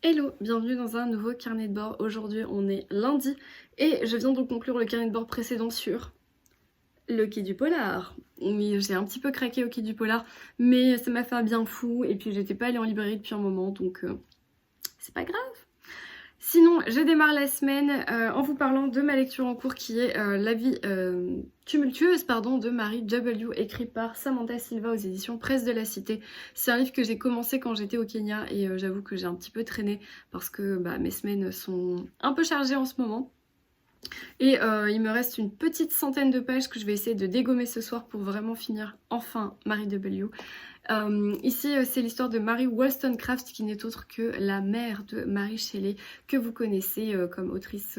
Hello, bienvenue dans un nouveau carnet de bord. Aujourd'hui on est lundi et je viens de conclure le carnet de bord précédent sur le quai du Polar. Oui, j'ai un petit peu craqué au quai du Polar, mais ça m'a fait un bien fou et puis j'étais pas allée en librairie depuis un moment, donc c'est pas grave. Sinon, je démarre la semaine en vous parlant de ma lecture en cours qui est La vie tumultueuse de Marie W, écrit par Samantha Silva aux éditions Presse de la Cité. C'est un livre que j'ai commencé quand j'étais au Kenya et j'avoue que j'ai un petit peu traîné parce que mes semaines sont un peu chargées en ce moment. Et il me reste une petite centaine de pages que je vais essayer de dégommer ce soir pour vraiment finir enfin Marie W. Ici c'est l'histoire de Mary Wollstonecraft qui n'est autre que la mère de Mary Shelley que vous connaissez comme autrice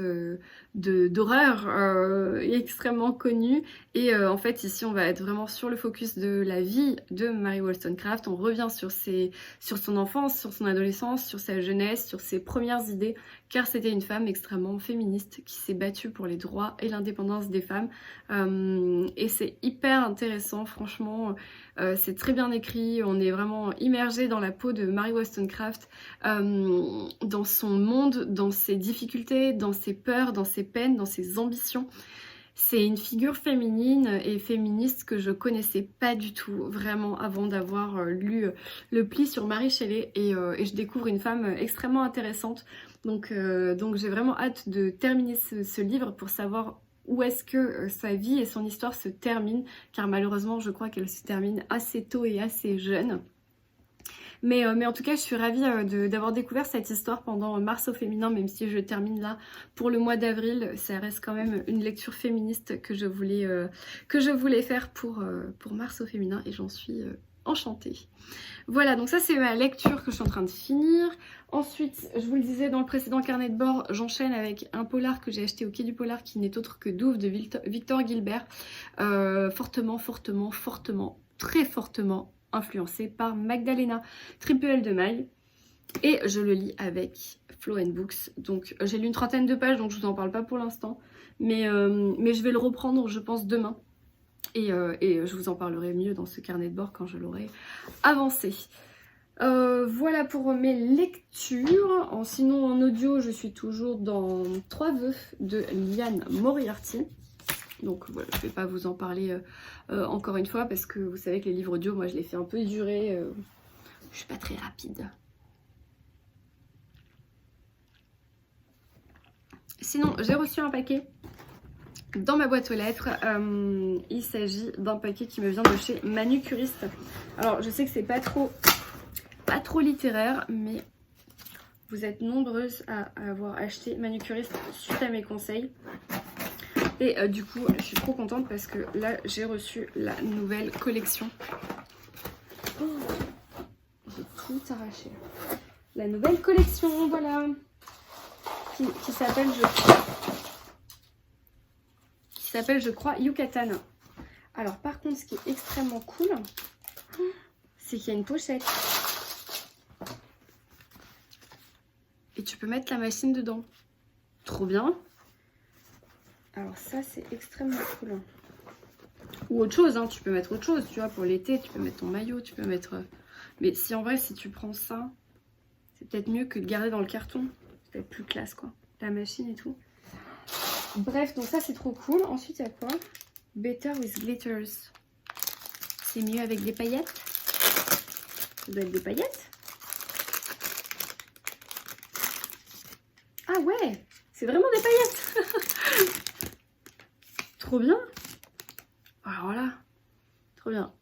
d'horreur extrêmement connue et en fait ici on va être vraiment sur le focus de la vie de Mary Wollstonecraft. On revient sur son enfance, sur son adolescence, sur sa jeunesse, sur ses premières idées car c'était une femme extrêmement féministe qui s'est battue pour les droits et l'indépendance des femmes et c'est hyper intéressant franchement. C'est très bien écrit, on est vraiment immergé dans la peau de Mary Wollstonecraft, dans son monde, dans ses difficultés, dans ses peurs, dans ses peines, dans ses ambitions. C'est une figure féminine et féministe que je connaissais pas du tout vraiment avant d'avoir lu le pli sur Mary Shelley et je découvre une femme extrêmement intéressante. Donc j'ai vraiment hâte de terminer ce livre pour savoir où est-ce que sa vie et son histoire se terminent, car malheureusement je crois qu'elle se termine assez tôt et assez jeune. Mais en tout cas je suis ravie d'avoir découvert cette histoire pendant Mars au féminin, même si je termine là pour le mois d'avril. Ça reste quand même une lecture féministe que je voulais faire pour Mars au féminin et j'en suis enchantée. Voilà, donc ça c'est ma lecture que je suis en train de finir. Ensuite, je vous le disais dans le précédent carnet de bord, j'enchaîne avec un polar que j'ai acheté au quai du Polar qui n'est autre que Douve de Victor Gilbert. Fortement, très fortement influencé par Magdalena Triple de Maille. Et je le lis avec Flow & Books. Donc j'ai lu une trentaine de pages, donc je vous en parle pas pour l'instant. Mais je vais le reprendre, je pense, demain. Et je vous en parlerai mieux dans ce carnet de bord quand je l'aurai avancé. Voilà pour mes lectures. Sinon en audio je suis toujours dans 3 veufs de Liane Moriarty. Donc voilà, je ne vais pas vous en parler encore une fois parce que vous savez que les livres audio, moi je les fais un peu durer. Je suis pas très rapide. Sinon j'ai reçu un paquet dans ma boîte aux lettres. Il s'agit d'un paquet qui me vient de chez Manucuriste. Alors je sais que c'est pas trop littéraire, mais vous êtes nombreuses à avoir acheté Manucuriste suite à mes conseils. Et du coup, je suis trop contente parce que là, j'ai reçu la nouvelle collection. Oh, j'ai tout arraché. La nouvelle collection, voilà. Qui s'appelle, je crois, Yucatan. Alors, par contre, ce qui est extrêmement cool, c'est qu'il y a une pochette. Et tu peux mettre la machine dedans. Trop bien. Alors ça c'est extrêmement cool. Ou autre chose, hein, tu peux mettre autre chose, tu vois, pour l'été, tu peux mettre ton maillot, tu peux mettre... Mais si en vrai, si tu prends ça, c'est peut-être mieux que de garder dans le carton. C'est peut-être plus classe, quoi. La machine et tout. Bref, donc ça c'est trop cool. Ensuite, il y a quoi? Better with glitters. C'est mieux avec des paillettes. Ça doit être des paillettes. Ah ouais, c'est vraiment des paillettes. Trop bien. Alors là, trop bien.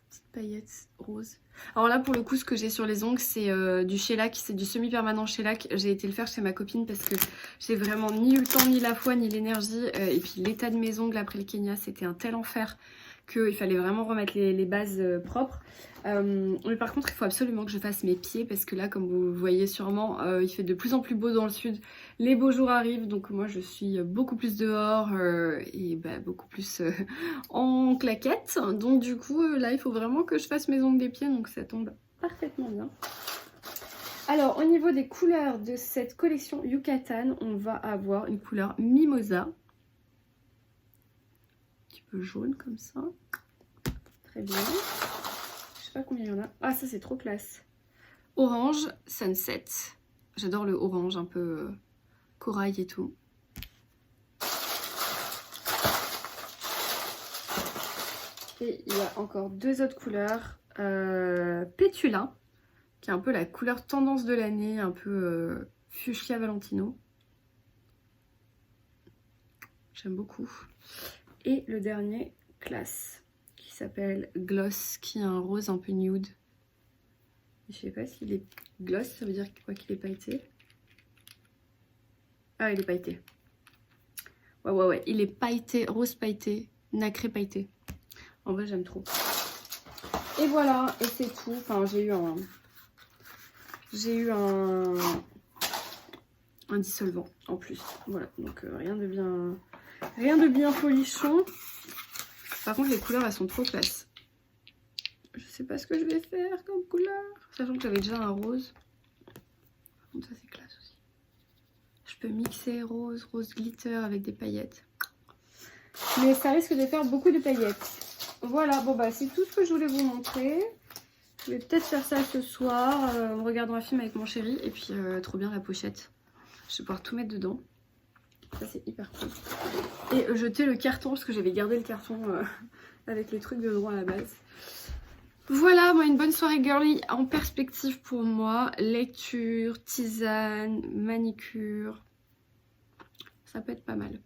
Petite paillette rose. Alors là, pour le coup, ce que j'ai sur les ongles, c'est du shellac. C'est du semi-permanent shellac. J'ai été le faire chez ma copine parce que j'ai vraiment ni eu le temps, ni la foi, ni l'énergie. Et puis l'état de mes ongles après le Kenya, c'était un tel enfer qu'il fallait vraiment remettre les bases propres. Mais par contre, il faut absolument que je fasse mes pieds parce que là, comme vous le voyez sûrement, il fait de plus en plus beau dans le sud. Les beaux jours arrivent, donc moi je suis beaucoup plus dehors et beaucoup plus en claquettes. Donc du coup, là, il faut vraiment que je fasse mes ongles des pieds, donc ça tombe parfaitement bien. Alors, au niveau des couleurs de cette collection Yucatan, on va avoir une couleur Mimosa. Un petit peu jaune comme ça. Très bien. Je sais pas combien il y en a. Ah, ça c'est trop classe. Orange Sunset. J'adore le orange un peu corail et tout. Et il y a encore deux autres couleurs. Pétula, qui est un peu la couleur tendance de l'année, un peu fuchsia Valentino. J'aime beaucoup. Et le dernier, Classe, qui s'appelle Gloss, qui est un rose un peu nude. Je sais pas s'il est gloss, ça veut dire quoi qu'il est pailleté. Ah, il est pailleté. Ouais, il est pailleté, rose pailleté, nacré pailleté. En vrai, j'aime trop. Et voilà, et c'est tout. Enfin, j'ai eu un dissolvant en plus. Voilà, donc rien de bien folichon. Par contre, les couleurs, elles sont trop classe. Je sais pas ce que je vais faire comme couleur. Sachant que j'avais déjà un rose. Par contre, ça c'est classe aussi. Je peux mixer rose glitter avec des paillettes. Mais ça risque de faire beaucoup de paillettes. Voilà, bon bah c'est tout ce que je voulais vous montrer. Je vais peut-être faire ça ce soir en regardant un film avec mon chéri. Et puis trop bien la pochette. Je vais pouvoir tout mettre dedans. Ça c'est hyper cool. Et jeter le carton parce que j'avais gardé le carton avec les trucs de droit à la base. Voilà, moi une bonne soirée girly en perspective pour moi. Lecture, tisane, manicure. Ça peut être pas mal.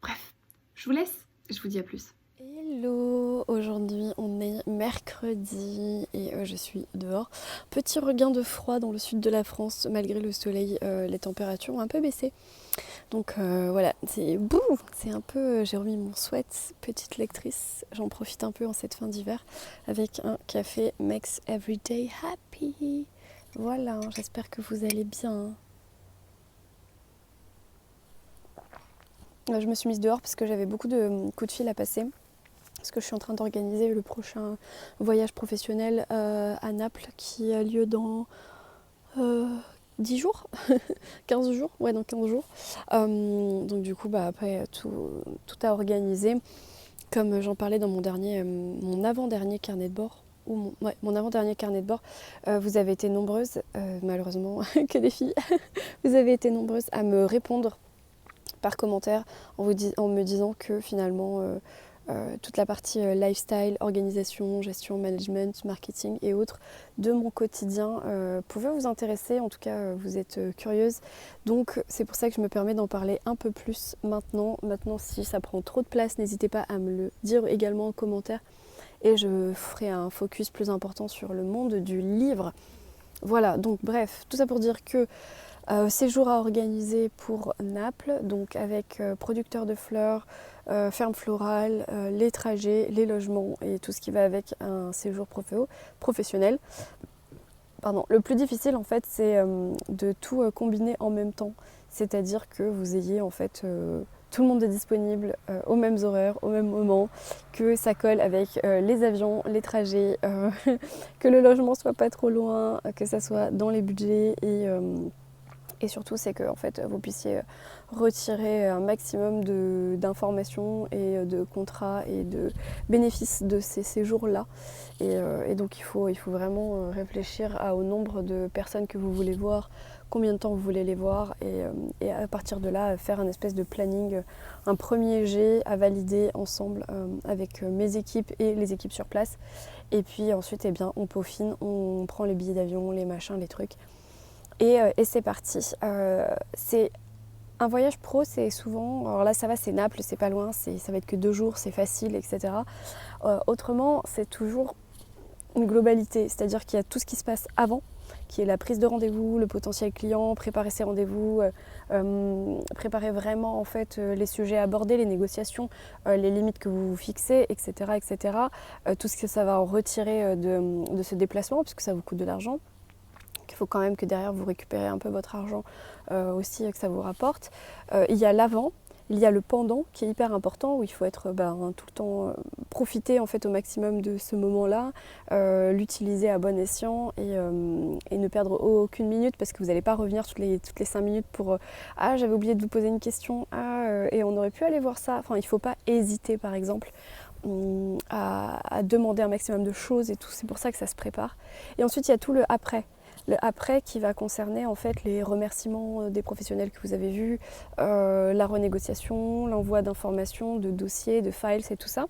Bref, je vous laisse. Je vous dis à plus. Hello, aujourd'hui on est mercredi et je suis dehors. Petit regain de froid dans le sud de la France, malgré le soleil, les températures ont un peu baissé. Donc voilà, c'est un peu, j'ai remis mon sweat, petite lectrice, j'en profite un peu en cette fin d'hiver avec un café Makes Everyday Happy. Voilà, j'espère que vous allez bien. Je me suis mise dehors parce que j'avais beaucoup de coups de fil à passer. Parce que je suis en train d'organiser le prochain voyage professionnel à Naples qui a lieu dans 10 jours 15 jours, ouais dans 15 jours. Donc du coup bah après tout à organiser. Comme j'en parlais dans mon avant-dernier carnet de bord. Mon avant-dernier carnet de bord, vous avez été nombreuses, malheureusement que des filles, vous avez été nombreuses à me répondre par commentaire en me disant que finalement toute la partie lifestyle, organisation, gestion, management, marketing et autres de mon quotidien pouvait vous intéresser. En tout cas, vous êtes curieuse. Donc, c'est pour ça que je me permets d'en parler un peu plus maintenant. Maintenant, si ça prend trop de place, n'hésitez pas à me le dire également en commentaire. Et je ferai un focus plus important sur le monde du livre. Voilà, donc bref, tout ça pour dire que séjour à organiser pour Naples, donc avec producteur de fleurs, ferme florale, les trajets, les logements et tout ce qui va avec un séjour professionnel. Pardon. Le plus difficile en fait c'est de tout combiner en même temps, c'est-à-dire que vous ayez en fait tout le monde est disponible aux mêmes horaires, au même moment, que ça colle avec les avions, les trajets, que le logement soit pas trop loin, que ça soit dans les budgets et surtout, c'est que en fait, vous puissiez retirer un maximum d'informations et de contrats et de bénéfices de ces séjours-là. Et donc, il faut vraiment réfléchir au nombre de personnes que vous voulez voir, combien de temps vous voulez les voir et à partir de là, faire un espèce de planning, un premier jet à valider ensemble avec mes équipes et les équipes sur place. Et puis ensuite, eh bien, on peaufine, on prend les billets d'avion, les machins, les trucs. Et c'est parti. C'est un voyage pro, c'est souvent, alors là ça va, c'est Naples, c'est pas loin, ça va être que 2 jours, c'est facile, etc. Autrement, c'est toujours une globalité, c'est-à-dire qu'il y a tout ce qui se passe avant, qui est la prise de rendez-vous, le potentiel client, préparer ses rendez-vous, préparer vraiment en fait les sujets abordés, les négociations, les limites que vous vous fixez, etc. etc. Tout ce que ça va en retirer de ce déplacement, puisque ça vous coûte de l'argent. Il faut quand même que derrière vous récupérez un peu votre argent aussi, que ça vous rapporte. Il y a l'avant il y a le pendant qui est hyper important, où il faut être tout le temps, profiter en fait au maximum de ce moment-là, l'utiliser à bon escient et ne perdre aucune minute, parce que vous n'allez pas revenir toutes les 5 minutes pour ah j'avais oublié de vous poser une question, et on aurait pu aller voir ça. Enfin, il ne faut pas hésiter par exemple à demander un maximum de choses et tout, c'est pour ça que ça se prépare. Et ensuite il y a tout le après. Le après qui va concerner en fait les remerciements des professionnels que vous avez vus, la renégociation, l'envoi d'informations, de dossiers, de files et tout ça.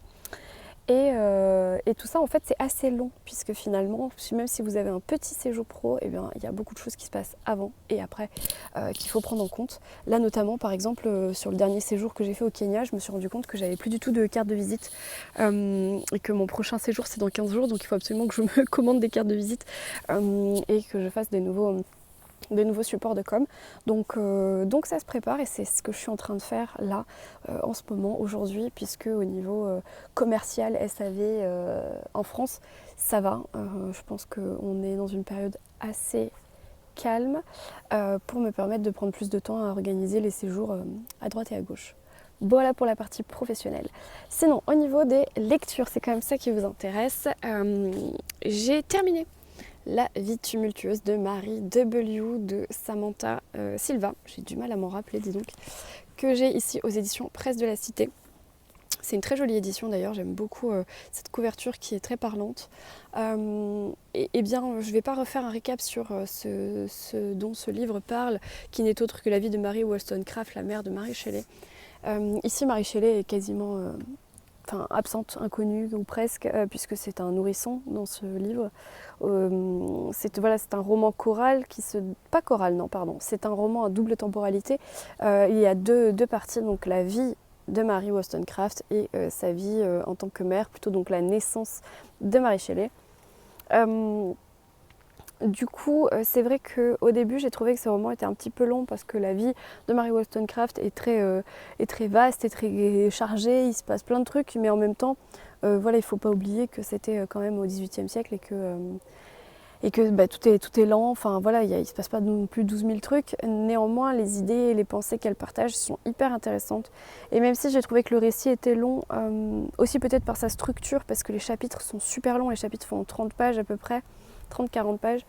Et tout ça en fait c'est assez long, puisque finalement même si vous avez un petit séjour pro, eh bien, il y a beaucoup de choses qui se passent avant et après qu'il faut prendre en compte. Là notamment par exemple sur le dernier séjour que j'ai fait au Kenya, je me suis rendu compte que j'avais plus du tout de carte de visite, et que mon prochain séjour c'est dans 15 jours, donc il faut absolument que je me commande des cartes de visite et que je fasse des nouveaux supports de com. Donc ça se prépare, et c'est ce que je suis en train de faire là en ce moment, aujourd'hui, puisque au niveau commercial SAV en France, ça va. Je pense qu'on est dans une période assez calme pour me permettre de prendre plus de temps à organiser les séjours à droite et à gauche. Voilà pour la partie professionnelle. Sinon, au niveau des lectures, c'est quand même ça qui vous intéresse. J'ai terminé La vie tumultueuse de Marie W. de Samantha Silva. J'ai du mal à m'en rappeler, dis donc. Que j'ai ici aux éditions Presse de la Cité. C'est une très jolie édition d'ailleurs, j'aime beaucoup cette couverture qui est très parlante. Et bien, je ne vais pas refaire un récap sur ce dont ce livre parle, qui n'est autre que la vie de Mary Wollstonecraft, la mère de Mary Shelley. Ici, Mary Shelley est quasiment absente, inconnue ou presque, puisque c'est un nourrisson dans ce livre. C'est un roman choral pas choral, non, pardon. C'est un roman à double temporalité. Il y a deux parties, donc la vie de Mary Wollstonecraft et sa vie en tant que mère, plutôt donc la naissance de Mary Shelley. Du coup, c'est vrai qu'au début, j'ai trouvé que ce roman était un petit peu long, parce que la vie de Mary Wollstonecraft est très vaste, est très chargée, il se passe plein de trucs, mais en même temps, il ne faut pas oublier que c'était quand même au XVIIIe siècle et que tout est lent, il ne se passe pas non plus 12 000 trucs. Néanmoins, les idées et les pensées qu'elle partage sont hyper intéressantes. Et même si j'ai trouvé que le récit était long, aussi peut-être par sa structure, parce que les chapitres sont super longs, les chapitres font 30 pages à peu près, 30-40 pages.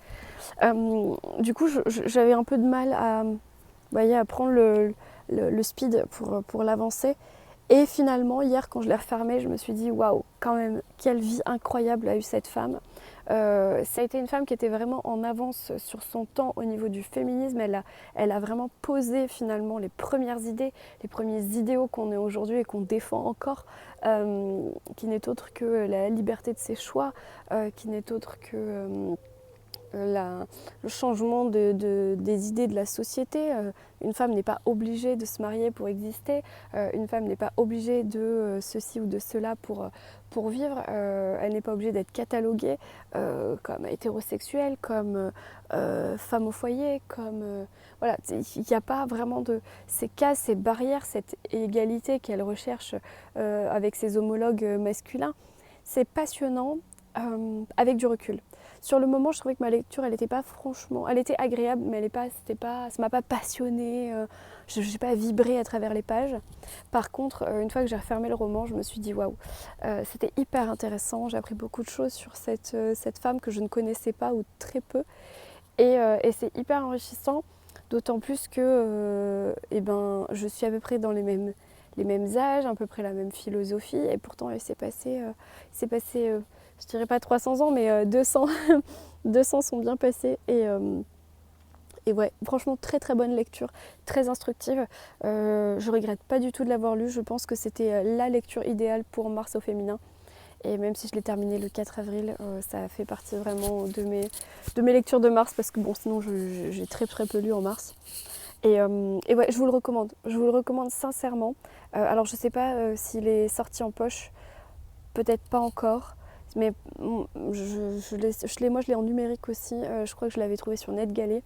Du coup, j'avais un peu de mal à prendre le speed pour l'avancer. Et finalement, hier, quand je l'ai refermé, je me suis dit, waouh, quand même, quelle vie incroyable a eu cette femme. Ça a été une femme qui était vraiment en avance sur son temps au niveau du féminisme. Elle a vraiment posé finalement les premières idées, les premiers idéaux qu'on est aujourd'hui et qu'on défend encore, qui n'est autre que la liberté de ses choix, qui n'est autre que le changement des idées de la société. Une femme n'est pas obligée de se marier pour exister, une femme n'est pas obligée de ceci ou de cela pour vivre, elle n'est pas obligée d'être cataloguée comme hétérosexuelle, comme femme au foyer, comme... voilà, il n'y a pas vraiment de ces cases, ces barrières, cette égalité qu'elle recherche avec ses homologues masculins. C'est passionnant avec du recul. Sur le moment, je trouvais que ma lecture, elle était agréable, mais ça m'a pas passionnée, je n'ai pas vibré à travers les pages. Par contre, une fois que j'ai refermé le roman, je me suis dit waouh, c'était hyper intéressant, j'ai appris beaucoup de choses sur cette femme que je ne connaissais pas ou très peu, et c'est hyper enrichissant, d'autant plus que je suis à peu près dans les mêmes âges, à peu près la même philosophie, et pourtant il s'est passé je dirais pas 300 ans, mais 200, 200 sont bien passés. Et ouais, franchement, très très bonne lecture, très instructive. Je regrette pas du tout de l'avoir lu. Je pense que c'était la lecture idéale pour Mars au féminin. Et même si je l'ai terminé le 4 avril, ça fait partie vraiment de mes lectures de mars, parce que bon, sinon j'ai très très peu lu en mars. Et ouais, je vous le recommande. Je vous le recommande sincèrement. Alors je sais pas s'il est sorti en poche, peut-être pas encore. Mais moi je l'ai en numérique aussi, je crois que je l'avais trouvé sur NetGalley.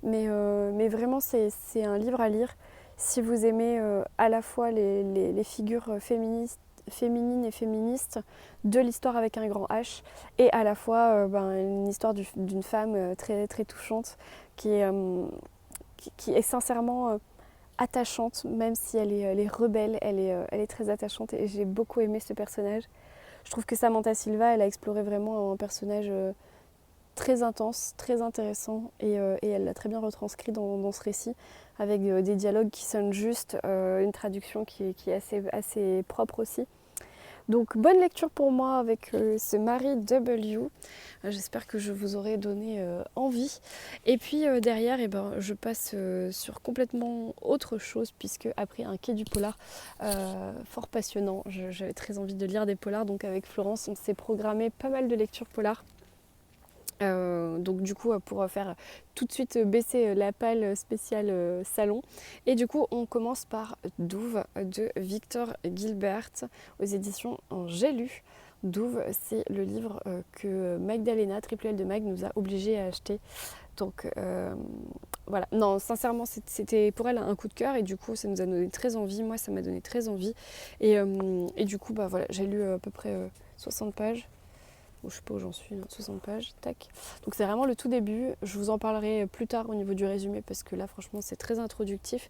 Mais vraiment c'est un livre à lire si vous aimez à la fois les figures féminines et féministes de l'histoire avec un grand H, et à la fois une histoire d'une femme très, très touchante qui est sincèrement attachante, même si elle est rebelle, elle est très attachante et j'ai beaucoup aimé ce personnage. Je trouve que Samantha Silva, elle a exploré vraiment un personnage très intense, très intéressant et elle l'a très bien retranscrit dans ce récit avec des dialogues qui sonnent juste, une traduction qui est assez propre aussi. Donc bonne lecture pour moi avec ce Marie W. J'espère que je vous aurai donné envie. Et puis derrière, je passe sur complètement autre chose puisque après un quai du polar fort passionnant, j'avais très envie de lire des polars. Donc avec Florence, on s'est programmé pas mal de lectures polars. Donc du coup pour faire tout de suite baisser la palle spéciale salon et du coup on commence par Douve de Victor Gilbert aux éditions J'ai lu. Douve, c'est le livre que Magdalena, Triple L de Mag, nous a obligés à acheter. Donc voilà, non sincèrement c'était pour elle un coup de cœur et du coup ça nous a donné très envie, moi ça m'a donné très envie et du coup voilà, j'ai lu à peu près 60 pages. Bon, je sais pas où j'en suis, 60 pages, tac. Donc c'est vraiment le tout début. Je vous en parlerai plus tard au niveau du résumé parce que là franchement c'est très introductif.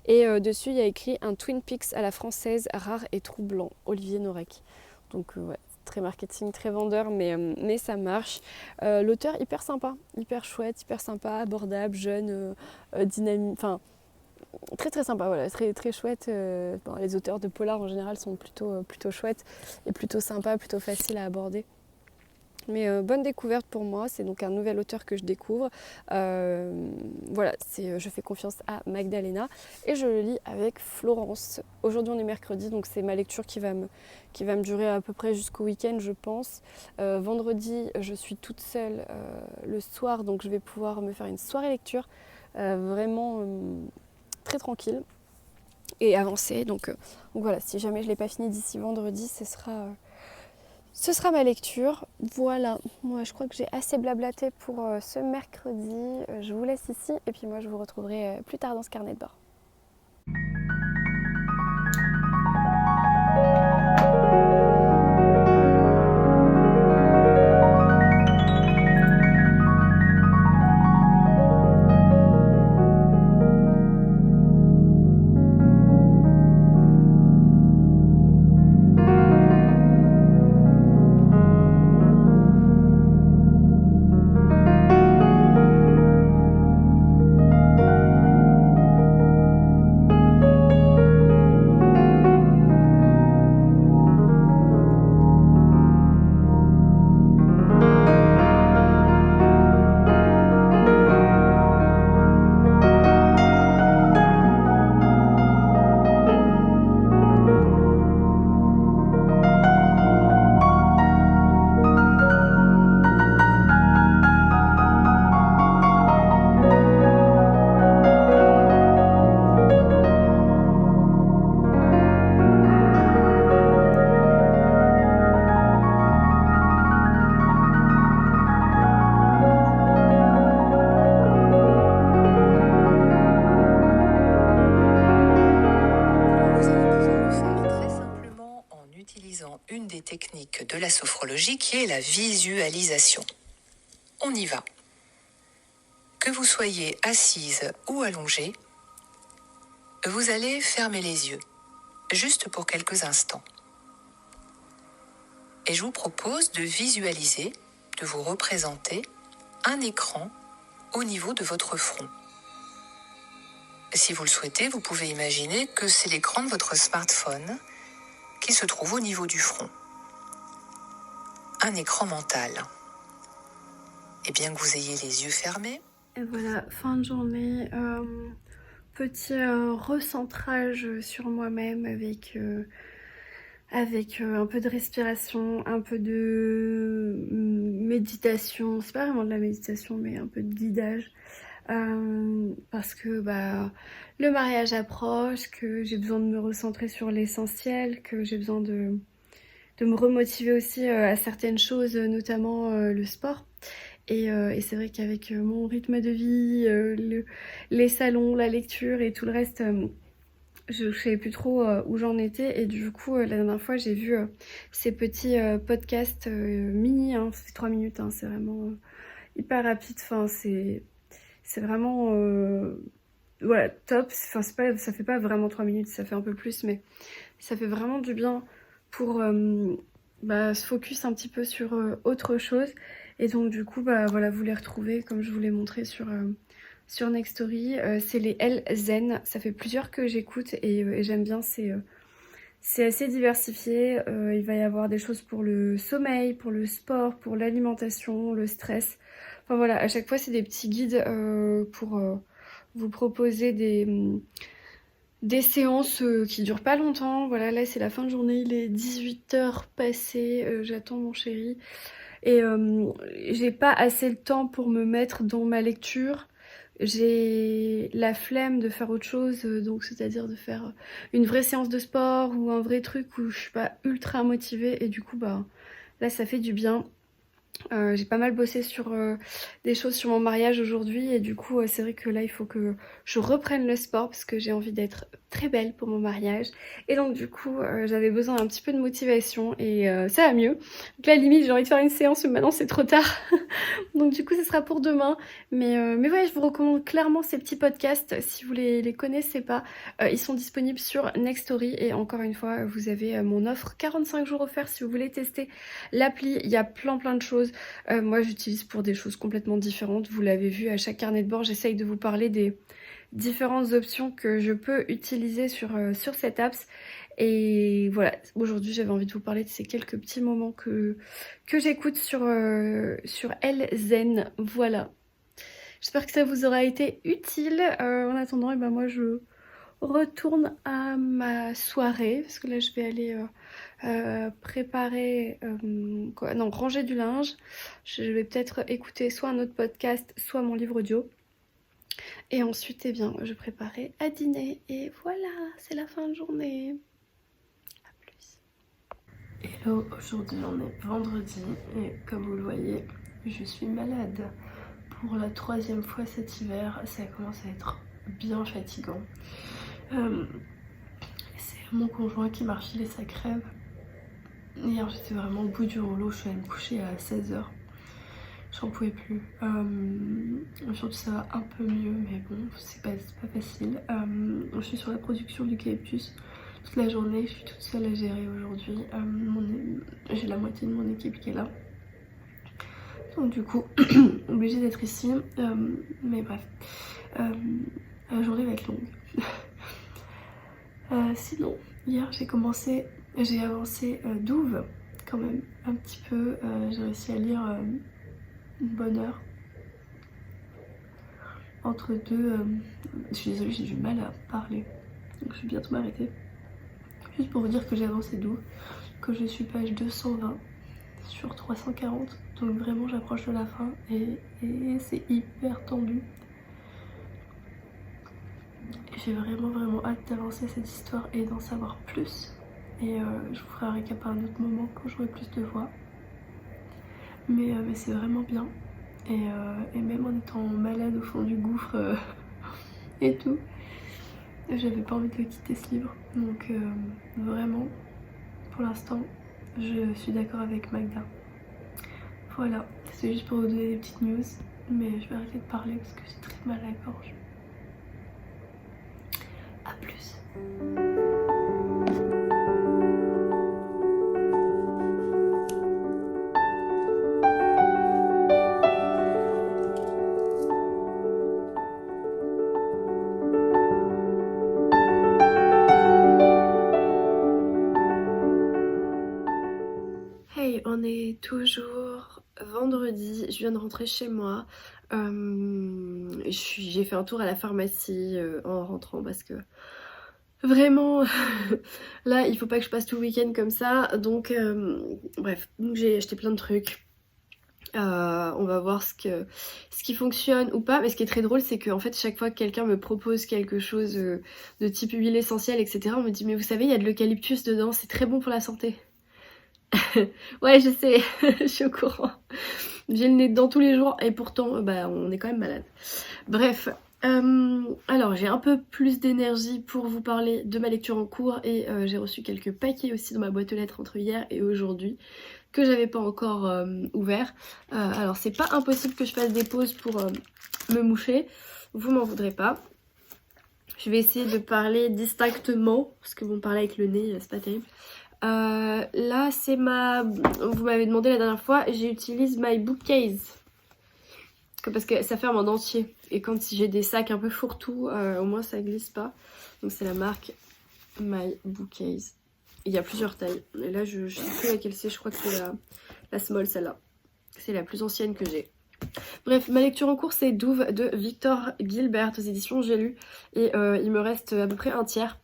Et dessus il y a écrit un Twin Peaks à la française, rare et troublant, Olivier Norek. Donc ouais, très marketing, très vendeur, mais ça marche. L'auteur hyper sympa, hyper chouette, hyper sympa, abordable, jeune, dynamique, enfin très très sympa, voilà, très très chouette. Bon, les auteurs de polar en général sont plutôt chouettes et plutôt sympas, plutôt faciles à aborder. Mais bonne découverte pour moi, c'est donc un nouvel auteur que je découvre. Voilà, je fais confiance à Magdalena et je le lis avec Florence. Aujourd'hui on est mercredi, donc c'est ma lecture qui va me durer à peu près jusqu'au week-end je pense. Vendredi je suis toute seule le soir, donc je vais pouvoir me faire une soirée lecture vraiment très tranquille et avancée. Donc voilà, si jamais je ne l'ai pas fini d'ici vendredi, ce sera ma lecture. Voilà, moi je crois que j'ai assez blablaté pour ce mercredi. Je vous laisse ici et puis moi je vous retrouverai plus tard dans ce carnet de bord. Une des techniques de la sophrologie qui est la visualisation. On y va. Que vous soyez assise ou allongée, vous allez fermer les yeux, juste pour quelques instants. Et je vous propose de visualiser, de vous représenter un écran au niveau de votre front. Si vous le souhaitez, vous pouvez imaginer que c'est l'écran de votre smartphone qui se trouve au niveau du front. Un écran mental. Et bien que vous ayez les yeux fermés. Et voilà, fin de journée. Petit recentrage sur moi-même avec un peu de respiration, un peu de méditation. C'est pas vraiment de la méditation, mais un peu de guidage. Parce que le mariage approche, que j'ai besoin de me recentrer sur l'essentiel, que j'ai besoin de me remotiver aussi à certaines choses, notamment le sport. Et c'est vrai qu'avec mon rythme de vie, les salons, la lecture et tout le reste, je ne savais plus trop où j'en étais. Et du coup, la dernière fois, j'ai vu ces petits podcasts mini, hein, ça fait 3 minutes, hein, c'est vraiment hyper rapide. Enfin, c'est vraiment voilà, top. Enfin, ça fait pas vraiment 3 minutes, ça fait un peu plus, mais ça fait vraiment du bien pour se focus un petit peu sur autre chose. Et donc du coup, voilà, vous les retrouvez comme je vous l'ai montré sur Nextory. C'est les L Zen, ça fait plusieurs que j'écoute et j'aime bien, c'est assez diversifié. Il va y avoir des choses pour le sommeil, pour le sport, pour l'alimentation, le stress. Enfin voilà, à chaque fois c'est des petits guides pour vous proposer des séances qui durent pas longtemps. Voilà, là c'est la fin de journée, il est 18h passé, j'attends mon chéri. Et j'ai pas assez le temps pour me mettre dans ma lecture. J'ai la flemme de faire autre chose, donc c'est-à-dire de faire une vraie séance de sport ou un vrai truc où je suis pas ultra motivée. Et du coup, là ça fait du bien. J'ai pas mal bossé sur des choses sur mon mariage aujourd'hui et du coup c'est vrai que là il faut que je reprenne le sport parce que j'ai envie d'être très belle pour mon mariage et donc du coup j'avais besoin d'un petit peu de motivation et ça va mieux. Donc là limite j'ai envie de faire une séance mais maintenant c'est trop tard donc du coup ce sera pour demain mais ouais je vous recommande clairement ces petits podcasts si vous les connaissez pas. Ils sont disponibles sur Nextory et encore une fois vous avez mon offre 45 jours offerts si vous voulez tester l'appli. Il y a plein de choses. Moi j'utilise pour des choses complètement différentes. Vous l'avez vu à chaque carnet de bord, j'essaye de vous parler des différentes options que je peux utiliser sur cette apps. Et voilà, aujourd'hui j'avais envie de vous parler de ces quelques petits moments que j'écoute sur L Zen. Voilà. J'espère que ça vous aura été utile. En attendant, moi je retourne à ma soirée parce que là je vais aller préparer, ranger du linge. Je vais peut-être écouter soit un autre podcast, soit mon livre audio. Et ensuite, je préparais à dîner. Et voilà, c'est la fin de journée. À plus. Hello, aujourd'hui on est vendredi et comme vous le voyez, je suis malade. Pour la 3e fois cet hiver, ça commence à être bien fatigant. C'est mon conjoint qui m'a refilé sa crève. Hier j'étais vraiment au bout du rouleau, je suis allée me coucher à 16h. J'en pouvais plus. Aujourd'hui ça va un peu mieux mais bon c'est pas facile. Je suis sur la production du Calyptus toute la journée, je suis toute seule à gérer aujourd'hui. J'ai la moitié de mon équipe qui est là. Donc du coup obligée d'être ici. Mais bref. La journée va être longue. Sinon hier j'ai avancé Douve quand même un petit peu. J'ai réussi à lire une bonne heure entre deux. Je suis désolée, j'ai du mal à parler donc je vais bientôt m'arrêter. Juste pour vous dire que j'ai avancé Douve, que je suis page 220 sur 340, donc vraiment j'approche de la fin et c'est hyper tendu. J'ai vraiment hâte d'avancer cette histoire et d'en savoir plus. Et je vous ferai un récap à un autre moment quand j'aurai plus de voix. Mais c'est vraiment bien. Et même en étant malade au fond du gouffre et tout, j'avais pas envie de le quitter ce livre. Donc vraiment, pour l'instant, je suis d'accord avec Magda. Voilà, c'est juste pour vous donner des petites news. Mais je vais arrêter de parler parce que j'ai très mal à la gorge. A plus. Hey, on est toujours vendredi, je viens de rentrer chez moi. J'ai fait un tour à la pharmacie en rentrant parce que vraiment là il faut pas que je passe tout le week-end comme ça. Donc bref, j'ai acheté plein de trucs. On va voir ce qui fonctionne ou pas. Mais ce qui est très drôle c'est que en fait chaque fois que quelqu'un me propose quelque chose de type huile essentielle etc, on me dit mais vous savez il y a de l'eucalyptus dedans, c'est très bon pour la santé. Ouais je sais, je suis au courant. J'ai le nez dedans tous les jours et pourtant on est quand même malade. Bref, alors j'ai un peu plus d'énergie pour vous parler de ma lecture en cours et j'ai reçu quelques paquets aussi dans ma boîte aux lettres entre hier et aujourd'hui que j'avais pas encore ouvert. Alors c'est pas impossible que je fasse des pauses pour me moucher, vous m'en voudrez pas. Je vais essayer de parler distinctement, parce que bon, parler avec le nez, c'est pas terrible. Là, c'est ma... Vous m'avez demandé la dernière fois, j'utilise My Bookcase. Parce que ça ferme en entier. Et quand j'ai des sacs un peu fourre-tout, au moins ça glisse pas. Donc c'est la marque My Bookcase. Il y a plusieurs tailles. Et là, je sais plus laquelle c'est, je crois que c'est la small, celle-là. C'est la plus ancienne que j'ai. Bref, ma lecture en cours c'est Douve de Victor Gilbert aux éditions J'ai lu. Et il me reste à peu près un tiers.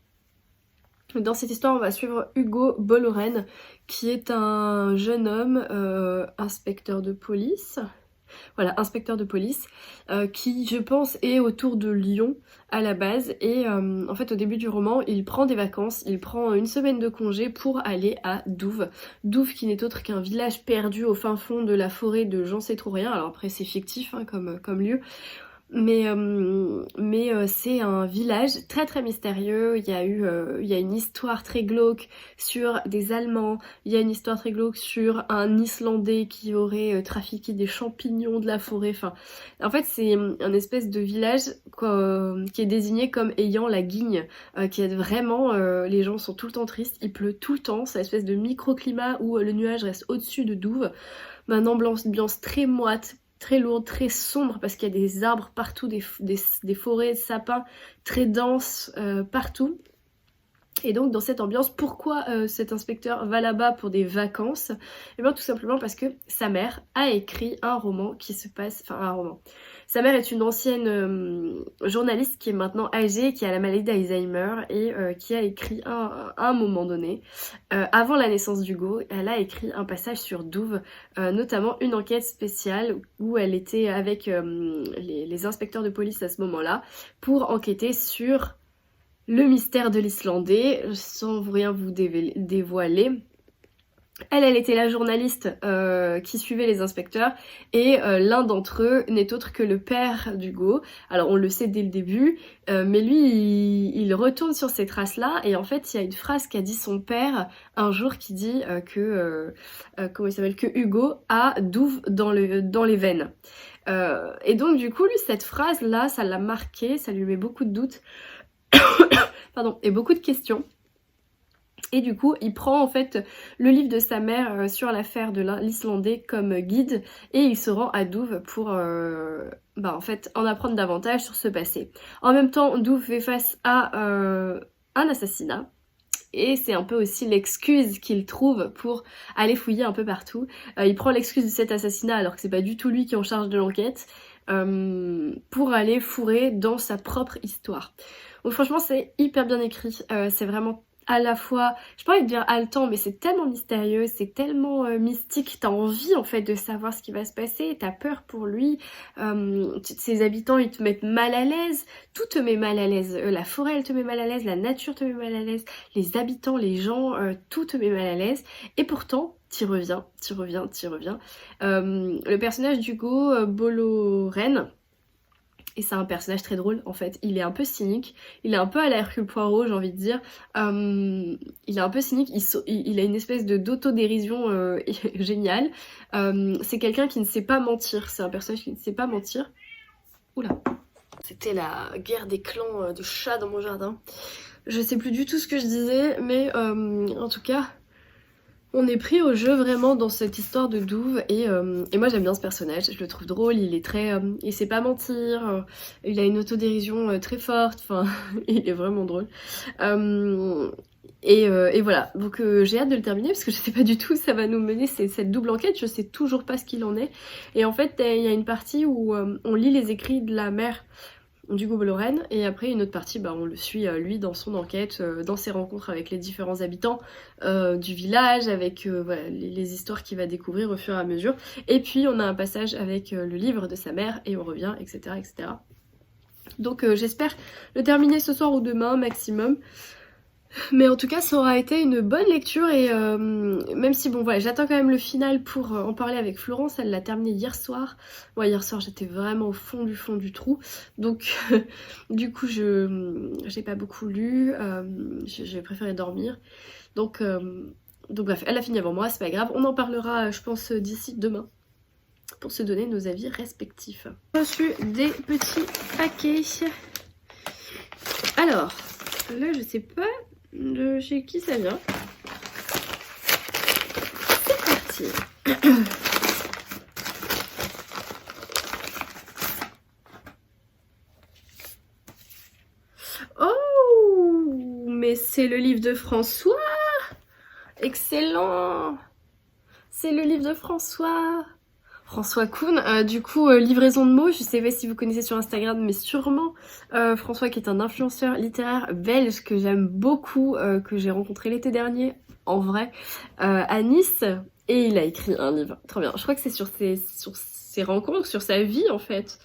Dans cette histoire on va suivre Hugo Bollorène qui est un jeune homme inspecteur de police. Voilà, inspecteur de police qui je pense est autour de Lyon à la base et en fait au début du roman il prend des vacances, il prend une semaine de congé pour aller à Douve. Douve qui n'est autre qu'un village perdu au fin fond de la forêt de j'en sais trop rien, alors après c'est fictif hein, comme lieu. Mais c'est un village très très mystérieux, il y a une histoire très glauque sur des Allemands, il y a une histoire très glauque sur un Islandais qui aurait trafiqué des champignons de la forêt, enfin en fait c'est un espèce de village qui est désigné comme ayant la guigne, qui est vraiment, les gens sont tout le temps tristes, il pleut tout le temps, c'est une espèce de microclimat où le nuage reste au-dessus de Douve, une ambiance très moite, très lourde, très sombre parce qu'il y a des arbres partout, des forêts de sapins très denses partout. Et donc dans cette ambiance, pourquoi cet inspecteur va là-bas pour des vacances? Et bien tout simplement parce que sa mère a écrit un roman qui se passe... Enfin un roman. Sa mère est une ancienne journaliste qui est maintenant âgée, qui a la maladie d'Alzheimer et qui a écrit à un moment donné, avant la naissance d'Hugo, elle a écrit un passage sur Douve, notamment une enquête spéciale où elle était avec les inspecteurs de police à ce moment-là pour enquêter sur le mystère de l'Islandais, sans rien vous dévoiler. Elle était la journaliste qui suivait les inspecteurs et l'un d'entre eux n'est autre que le père d'Hugo. Alors on le sait dès le début, mais lui il retourne sur ces traces-là et en fait il y a une phrase qu'a dit son père un jour qui dit comment il s'appelle, que Hugo a Douve dans les veines. Et donc du coup lui cette phrase-là ça l'a marqué, ça lui met beaucoup de doutes pardon, et beaucoup de questions. Et du coup, il prend en fait le livre de sa mère sur l'affaire de l'Islandais comme guide et il se rend à Douve pour en fait en apprendre davantage sur ce passé. En même temps, Douve fait face à un assassinat et c'est un peu aussi l'excuse qu'il trouve pour aller fouiller un peu partout. Il prend l'excuse de cet assassinat alors que c'est pas du tout lui qui est en charge de l'enquête pour aller fourrer dans sa propre histoire. Donc franchement c'est hyper bien écrit, c'est vraiment à la fois, je peux pas dire haletant, mais c'est tellement mystérieux, c'est tellement mystique, t'as envie en fait de savoir ce qui va se passer, t'as peur pour lui, ses habitants ils te mettent mal à l'aise, tout te met mal à l'aise, la forêt elle te met mal à l'aise, la nature te met mal à l'aise, les habitants, les gens, tout te met mal à l'aise, et pourtant t'y reviens. Le personnage d'Hugo Bollorène, et c'est un personnage très drôle en fait, il est un peu cynique, il est un peu à la Hercule Poirot j'ai envie de dire, il est un peu cynique, il a une espèce d'autodérision géniale, c'est quelqu'un qui ne sait pas mentir, c'est un personnage qui ne sait pas mentir. Oula, c'était la guerre des clans de chats dans mon jardin, je sais plus du tout ce que je disais, mais en tout cas... On est pris au jeu vraiment dans cette histoire de Douve et moi j'aime bien ce personnage, je le trouve drôle, il est très... il sait pas mentir, il a une autodérision très forte, enfin il est vraiment drôle. Et voilà, donc j'ai hâte de le terminer parce que je sais pas du tout où ça va nous mener, c'est cette double enquête, je sais toujours pas ce qu'il en est. Et en fait il y a une partie où on lit les écrits de la mère d'Hugo Bollorène et après une autre partie on le suit lui dans son enquête, dans ses rencontres avec les différents habitants du village, avec voilà, les histoires qu'il va découvrir au fur et à mesure, et puis on a un passage avec le livre de sa mère et on revient, etc. Donc j'espère le terminer ce soir ou demain maximum. Mais en tout cas ça aura été une bonne lecture et même si bon voilà j'attends quand même le final pour en parler avec Florence, elle l'a terminé hier soir. Moi hier soir j'étais vraiment au fond du trou, donc du coup j'ai pas beaucoup lu, j'ai préféré dormir, donc bref elle a fini avant moi, c'est pas grave, on en parlera je pense d'ici demain pour se donner nos avis respectifs. J'ai reçu des petits paquets. Alors, là, je sais pas de chez qui ça vient. C'est parti. Oh, mais c'est le livre de François. Excellent. C'est le livre de François. François Kuhn, du coup livraison de mots, je sais pas si vous connaissez sur Instagram mais sûrement François qui est un influenceur littéraire belge que j'aime beaucoup, que j'ai rencontré l'été dernier en vrai à Nice et il a écrit un livre, trop bien, je crois que c'est sur ses rencontres, sur sa vie en fait.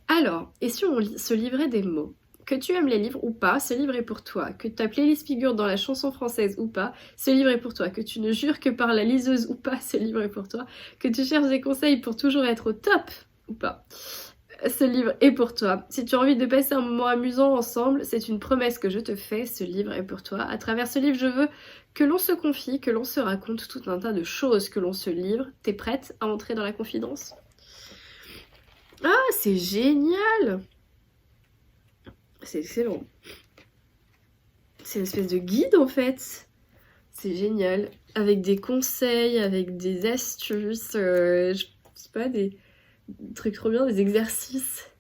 Alors, et si on se livrait des mots? Que tu aimes les livres ou pas, ce livre est pour toi. Que ta playlist figure dans la chanson française ou pas, ce livre est pour toi. Que tu ne jures que par la liseuse ou pas, ce livre est pour toi. Que tu cherches des conseils pour toujours être au top ou pas, ce livre est pour toi. Si tu as envie de passer un moment amusant ensemble, c'est une promesse que je te fais, ce livre est pour toi. À travers ce livre, je veux que l'on se confie, que l'on se raconte tout un tas de choses, que l'on se livre. T'es prête à entrer dans la confidence? Ah, c'est génial! C'est excellent. C'est une espèce de guide en fait. C'est génial. Avec des conseils, avec des astuces, je sais pas, des trucs trop bien, des exercices.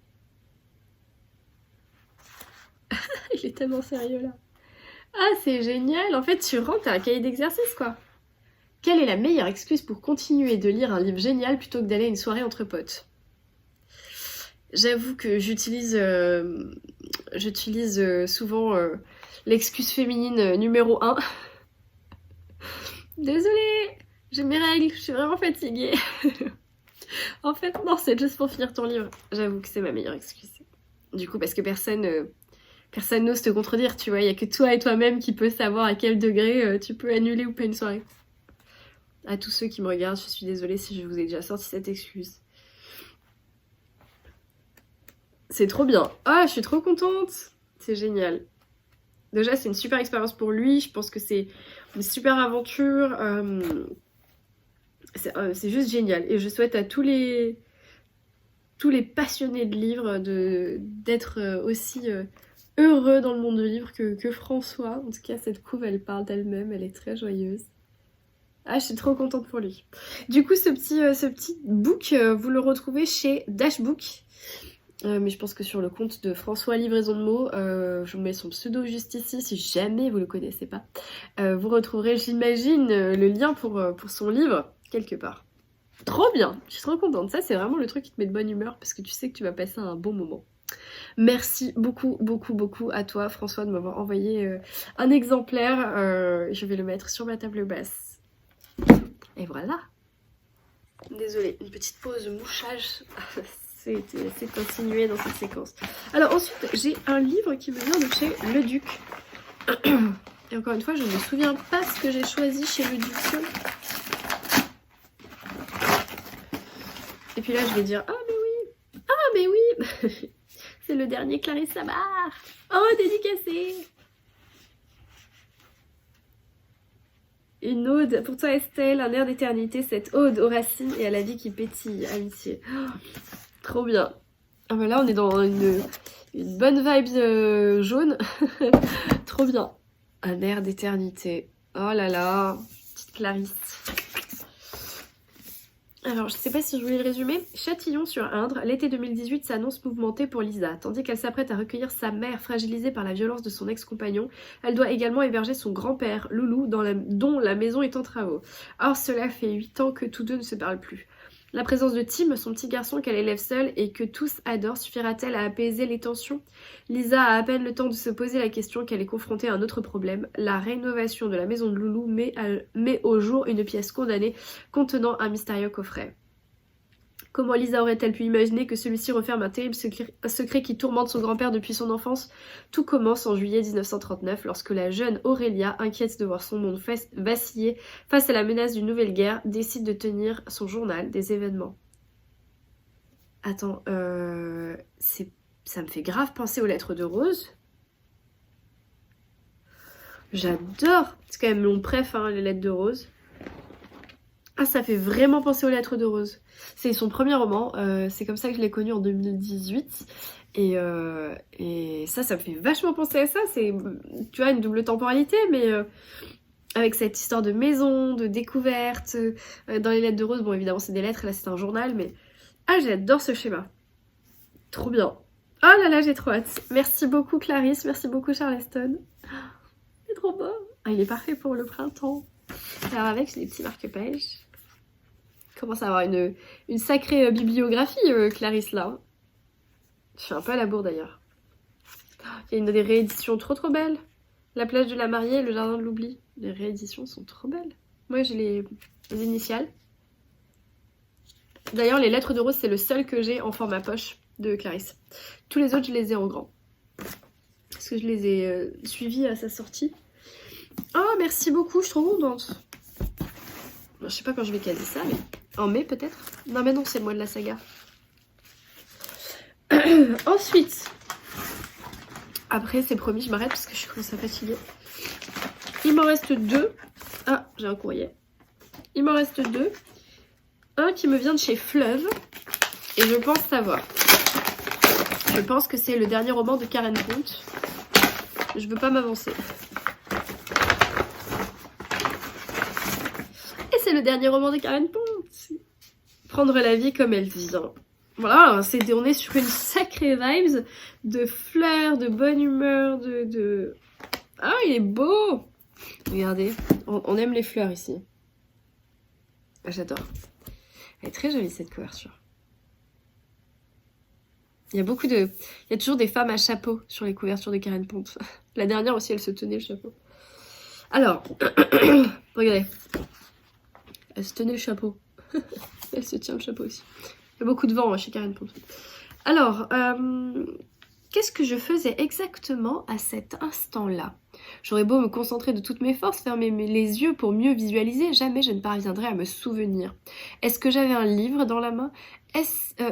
Il est tellement sérieux là. Ah, c'est génial. En fait, tu rentres à un cahier d'exercice quoi. Quelle est la meilleure excuse pour continuer de lire un livre génial plutôt que d'aller à une soirée entre potes? J'avoue que j'utilise souvent l'excuse féminine numéro 1. Désolée, j'ai mes règles, je suis vraiment fatiguée. En fait, non, c'est juste pour finir ton livre. J'avoue que c'est ma meilleure excuse. Du coup, parce que personne n'ose te contredire, tu vois. Il n'y a que toi et toi-même qui peut savoir à quel degré tu peux annuler ou pas une soirée. À tous ceux qui me regardent, je suis désolée si je vous ai déjà sorti cette excuse. C'est trop bien. Ah, je suis trop contente. C'est génial. Déjà, c'est une super expérience pour lui. Je pense que c'est une super aventure. C'est juste génial. Et je souhaite à tous les passionnés de livres d'être aussi heureux dans le monde du livre que François. En tout cas, cette couve, elle parle d'elle-même. Elle est très joyeuse. Ah, je suis trop contente pour lui. Du coup, ce petit book, vous le retrouvez chez Dashbook. Mais je pense que sur le compte de François Livraison de mots, je vous mets son pseudo juste ici si jamais vous le connaissez pas. Vous retrouverez, j'imagine, le lien pour son livre quelque part. Trop bien, je suis trop contente. Ça, c'est vraiment le truc qui te met de bonne humeur parce que tu sais que tu vas passer un bon moment. Merci beaucoup, beaucoup, beaucoup à toi, François, de m'avoir envoyé un exemplaire. Je vais le mettre sur ma table basse. Et voilà. Désolée, une petite pause mouchage. C'est continué dans cette séquence. Alors ensuite, j'ai un livre qui me vient de chez Le Duc. Et encore une fois, je ne me souviens pas ce que j'ai choisi chez Le Duc. Et puis là, je vais dire, ah mais oui c'est le dernier Clarissa Barr. Oh, dédicacé. Une ode pour toi Estelle, un air d'éternité, cette ode aux racines et à la vie qui pétille, amitié. Oh, trop bien. Ah bah là on est dans une bonne vibe jaune. Trop bien. Un air d'éternité. Oh là là, petite Clarisse. Alors, je sais pas si je voulais le résumer. Châtillon-sur-Indre, l'été 2018 s'annonce mouvementé pour Lisa. Tandis qu'elle s'apprête à recueillir sa mère fragilisée par la violence de son ex-compagnon, elle doit également héberger son grand-père, Loulou, dont la maison est en travaux. Or, cela fait 8 ans que tous deux ne se parlent plus. La présence de Tim, son petit garçon qu'elle élève seule et que tous adorent, suffira-t-elle à apaiser les tensions? Lisa a à peine le temps de se poser la question qu'elle est confrontée à un autre problème. La rénovation de la maison de Loulou met au jour une pièce condamnée contenant un mystérieux coffret. Comment Lisa aurait-elle pu imaginer que celui-ci referme un terrible secret qui tourmente son grand-père depuis son enfance? Tout commence en juillet 1939 lorsque la jeune Aurélia, inquiète de voir son monde vaciller face à la menace d'une nouvelle guerre, décide de tenir son journal des événements. Attends, ça me fait grave penser aux lettres de Rose. J'adore. C'est quand même mon préf, hein, les lettres de Rose. Ah, ça fait vraiment penser aux Lettres de Rose. C'est son premier roman, c'est comme ça que je l'ai connu en 2018. Et ça me fait vachement penser à ça. C'est, tu vois, une double temporalité, mais avec cette histoire de maison, de découverte. Dans les Lettres de Rose, bon, évidemment, c'est des lettres, là, c'est un journal, mais... Ah, j'adore ce schéma. Trop bien. Oh là là, j'ai trop hâte. Merci beaucoup, Clarisse. Merci beaucoup, Charleston. C'est trop beau. Ah, il est parfait pour le printemps. Alors avec, j'ai des petits marque-pages. Commence à avoir une sacrée bibliographie, Clarisse, là. Je suis un peu à la bourre, d'ailleurs. Il y a des rééditions trop belles. La plage de la mariée et le jardin de l'oubli. Les rééditions sont trop belles. Moi, j'ai les initiales. D'ailleurs, les Lettres de Rose, c'est le seul que j'ai en format poche de Clarisse. Tous les autres, je les ai en grand. Parce que je les ai suivis à sa sortie. Oh, merci beaucoup, je suis trop contente. Je sais pas quand je vais caser ça, mais en mai peut-être. Non mais non, c'est le mois de la saga. Ensuite, après c'est promis, je m'arrête parce que je commence à fatiguer. Il m'en reste 2. Ah, j'ai un courrier. Il m'en reste 2. Un qui me vient de chez Fleuve. Et je pense savoir. Je pense que c'est le dernier roman de Karen Ponte. Je veux pas m'avancer. C'est le dernier roman de Karen Ponte. Prendre la vie comme elle vient. Voilà, on est sur une sacrée vibes de fleurs, de bonne humeur, de... Ah, il est beau. Regardez, on aime les fleurs ici. J'adore. Elle est très jolie cette couverture. Il y a toujours des femmes à chapeau sur les couvertures de Karen Ponte. La dernière aussi, elle se tenait le chapeau. Alors, regardez. Elle se tenait le chapeau. Elle se tient le chapeau aussi. Il y a beaucoup de vent chez Karen Ponte. Alors, qu'est-ce que je faisais exactement à cet instant-là? J'aurais beau me concentrer de toutes mes forces, fermer les yeux pour mieux visualiser, jamais je ne parviendrai à me souvenir. Est-ce que j'avais un livre dans la main?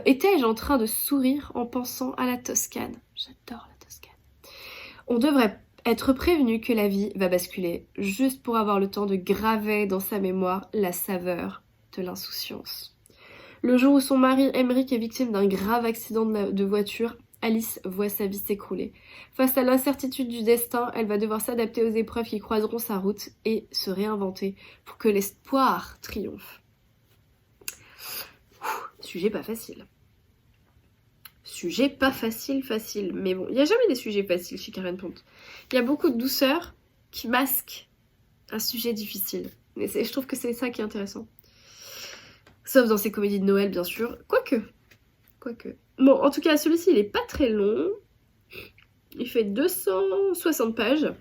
Étais-je en train de sourire en pensant à la Toscane? J'adore la Toscane. On devrait être prévenu que la vie va basculer, juste pour avoir le temps de graver dans sa mémoire la saveur de l'insouciance. Le jour où son mari Emmerich est victime d'un grave accident de voiture, Alice voit sa vie s'écrouler. Face à l'incertitude du destin, elle va devoir s'adapter aux épreuves qui croiseront sa route et se réinventer pour que l'espoir triomphe. Sujet pas facile. Sujet pas facile, mais bon, il n'y a jamais des sujets faciles chez Karen Ponte. Il y a beaucoup de douceur qui masque un sujet difficile. Mais je trouve que c'est ça qui est intéressant. Sauf dans ses comédies de Noël, bien sûr. Quoique. Bon, en tout cas, celui-ci, il est pas très long. Il fait 260 pages.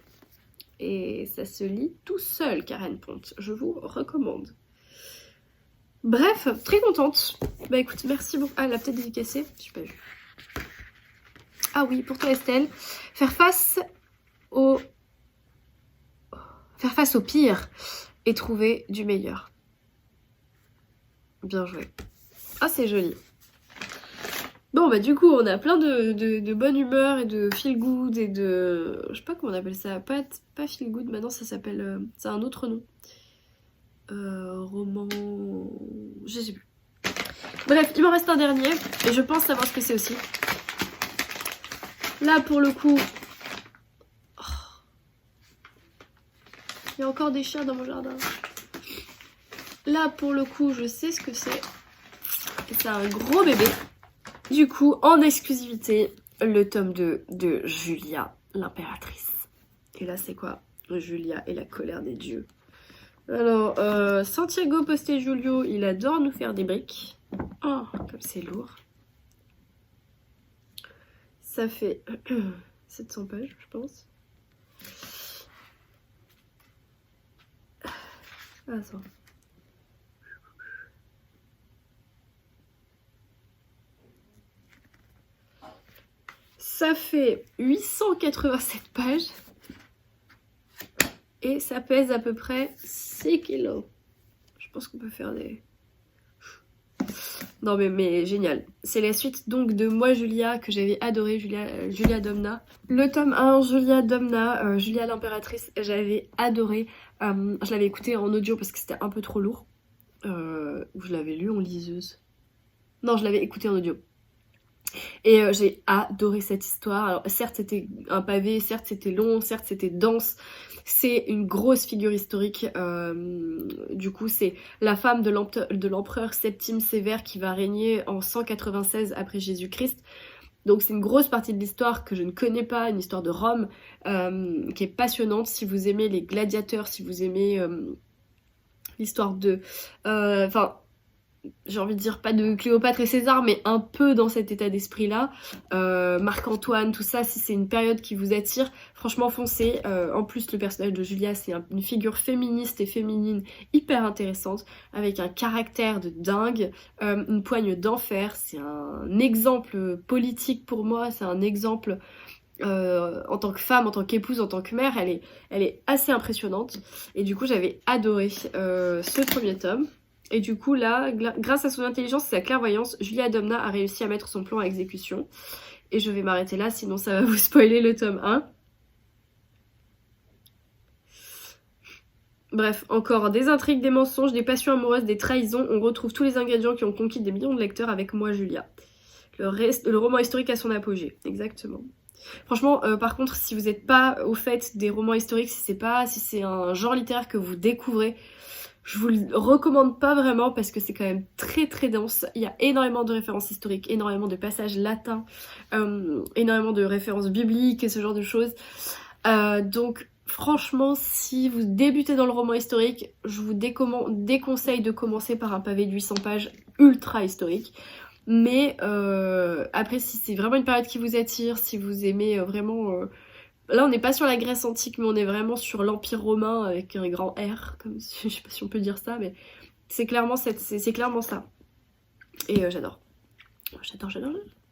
Et ça se lit tout seul, Karen Ponte. Je vous recommande. Bref, très contente. Bah écoute, merci beaucoup. Ah, elle a peut-être dédicacé. J'ai pas vu. Ah oui, pour toi Estelle, faire face au pire et trouver du meilleur. Bien joué. Ah, c'est joli. Bon, bah du coup, on a plein de bonne humeur et de feel good et de... Je sais pas comment on appelle ça. Pas feel good, maintenant ça s'appelle... c'est un autre nom. Roman... Je sais plus. Bref, il m'en reste un dernier et je pense savoir ce que c'est aussi. Là, pour le coup... Oh. Il y a encore des chats dans mon jardin. Là, pour le coup, je sais ce que c'est. Et c'est un gros bébé. Du coup, en exclusivité, le tome 2 de Julia, l'impératrice. Et là, c'est quoi? Julia et la colère des dieux. Alors, Santiago Poste-Julio, il adore nous faire des briques. Oh, comme c'est lourd. Ça fait 700 pages, je pense. Attends. Ça fait 887 pages. Et ça pèse à peu près 6 kilos. Je pense qu'on peut faire des... Non mais génial. C'est la suite donc de Moi Julia que j'avais adoré, Julia Domna. Le tome 1, Julia Domna, Julia l'impératrice, j'avais adoré. Je l'avais écouté en audio parce que c'était un peu trop lourd. où je l'avais lu en liseuse. Non, je l'avais écouté en audio. Et j'ai adoré cette histoire. Alors certes c'était un pavé, certes c'était long, certes c'était dense. C'est une grosse figure historique. Du coup c'est la femme de l'empereur Septime Sévère qui va régner en 196 après Jésus-Christ. Donc c'est une grosse partie de l'histoire que je ne connais pas, une histoire de Rome qui est passionnante. Si vous aimez les gladiateurs, si vous aimez l'histoire de... Enfin... j'ai envie de dire pas de Cléopâtre et César, mais un peu dans cet état d'esprit-là. Marc-Antoine, tout ça, si c'est une période qui vous attire, franchement foncez. En plus, le personnage de Julia, c'est une figure féministe et féminine hyper intéressante, avec un caractère de dingue, une poigne d'enfer. C'est un exemple politique pour moi, c'est un exemple... en tant que femme, en tant qu'épouse, en tant que mère, elle est assez impressionnante. Et du coup, j'avais adoré ce premier tome. Et du coup là, grâce à son intelligence et sa clairvoyance, Julia Domna a réussi à mettre son plan à exécution. Et je vais m'arrêter là, sinon ça va vous spoiler le tome 1. Bref, encore des intrigues, des mensonges, des passions amoureuses, des trahisons. On retrouve tous les ingrédients qui ont conquis des millions de lecteurs avec moi, Julia. Le roman historique à son apogée, exactement. Franchement, par contre, si vous n'êtes pas au fait des romans historiques, si c'est un genre littéraire que vous découvrez, je vous le recommande pas vraiment parce que c'est quand même très très dense. Il y a énormément de références historiques, énormément de passages latins, énormément de références bibliques et ce genre de choses. Donc franchement, si vous débutez dans le roman historique, je vous déconseille de commencer par un pavé de 800 pages ultra historique. Mais après, si c'est vraiment une période qui vous attire, si vous aimez vraiment... Là, on n'est pas sur la Grèce antique, mais on est vraiment sur l'Empire romain avec un grand R, comme si, je sais pas si on peut dire ça, mais c'est clairement ça. Et j'adore. J'adore.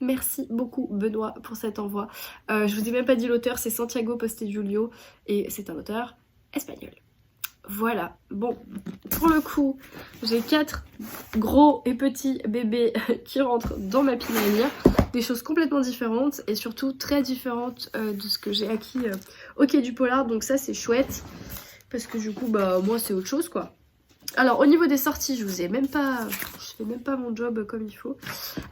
Merci beaucoup Benoît pour cet envoi. Je vous ai même pas dit l'auteur, c'est Santiago Posteguillo et c'est un auteur espagnol. Voilà, bon, pour le coup, j'ai 4 gros et petits bébés qui rentrent dans ma pile à lire. Des choses complètement différentes et surtout très différentes de ce que j'ai acquis au Quai du Polar. Donc ça, c'est chouette parce que du coup, bah moi, c'est autre chose, quoi. Alors, au niveau des sorties, je fais même pas mon job comme il faut.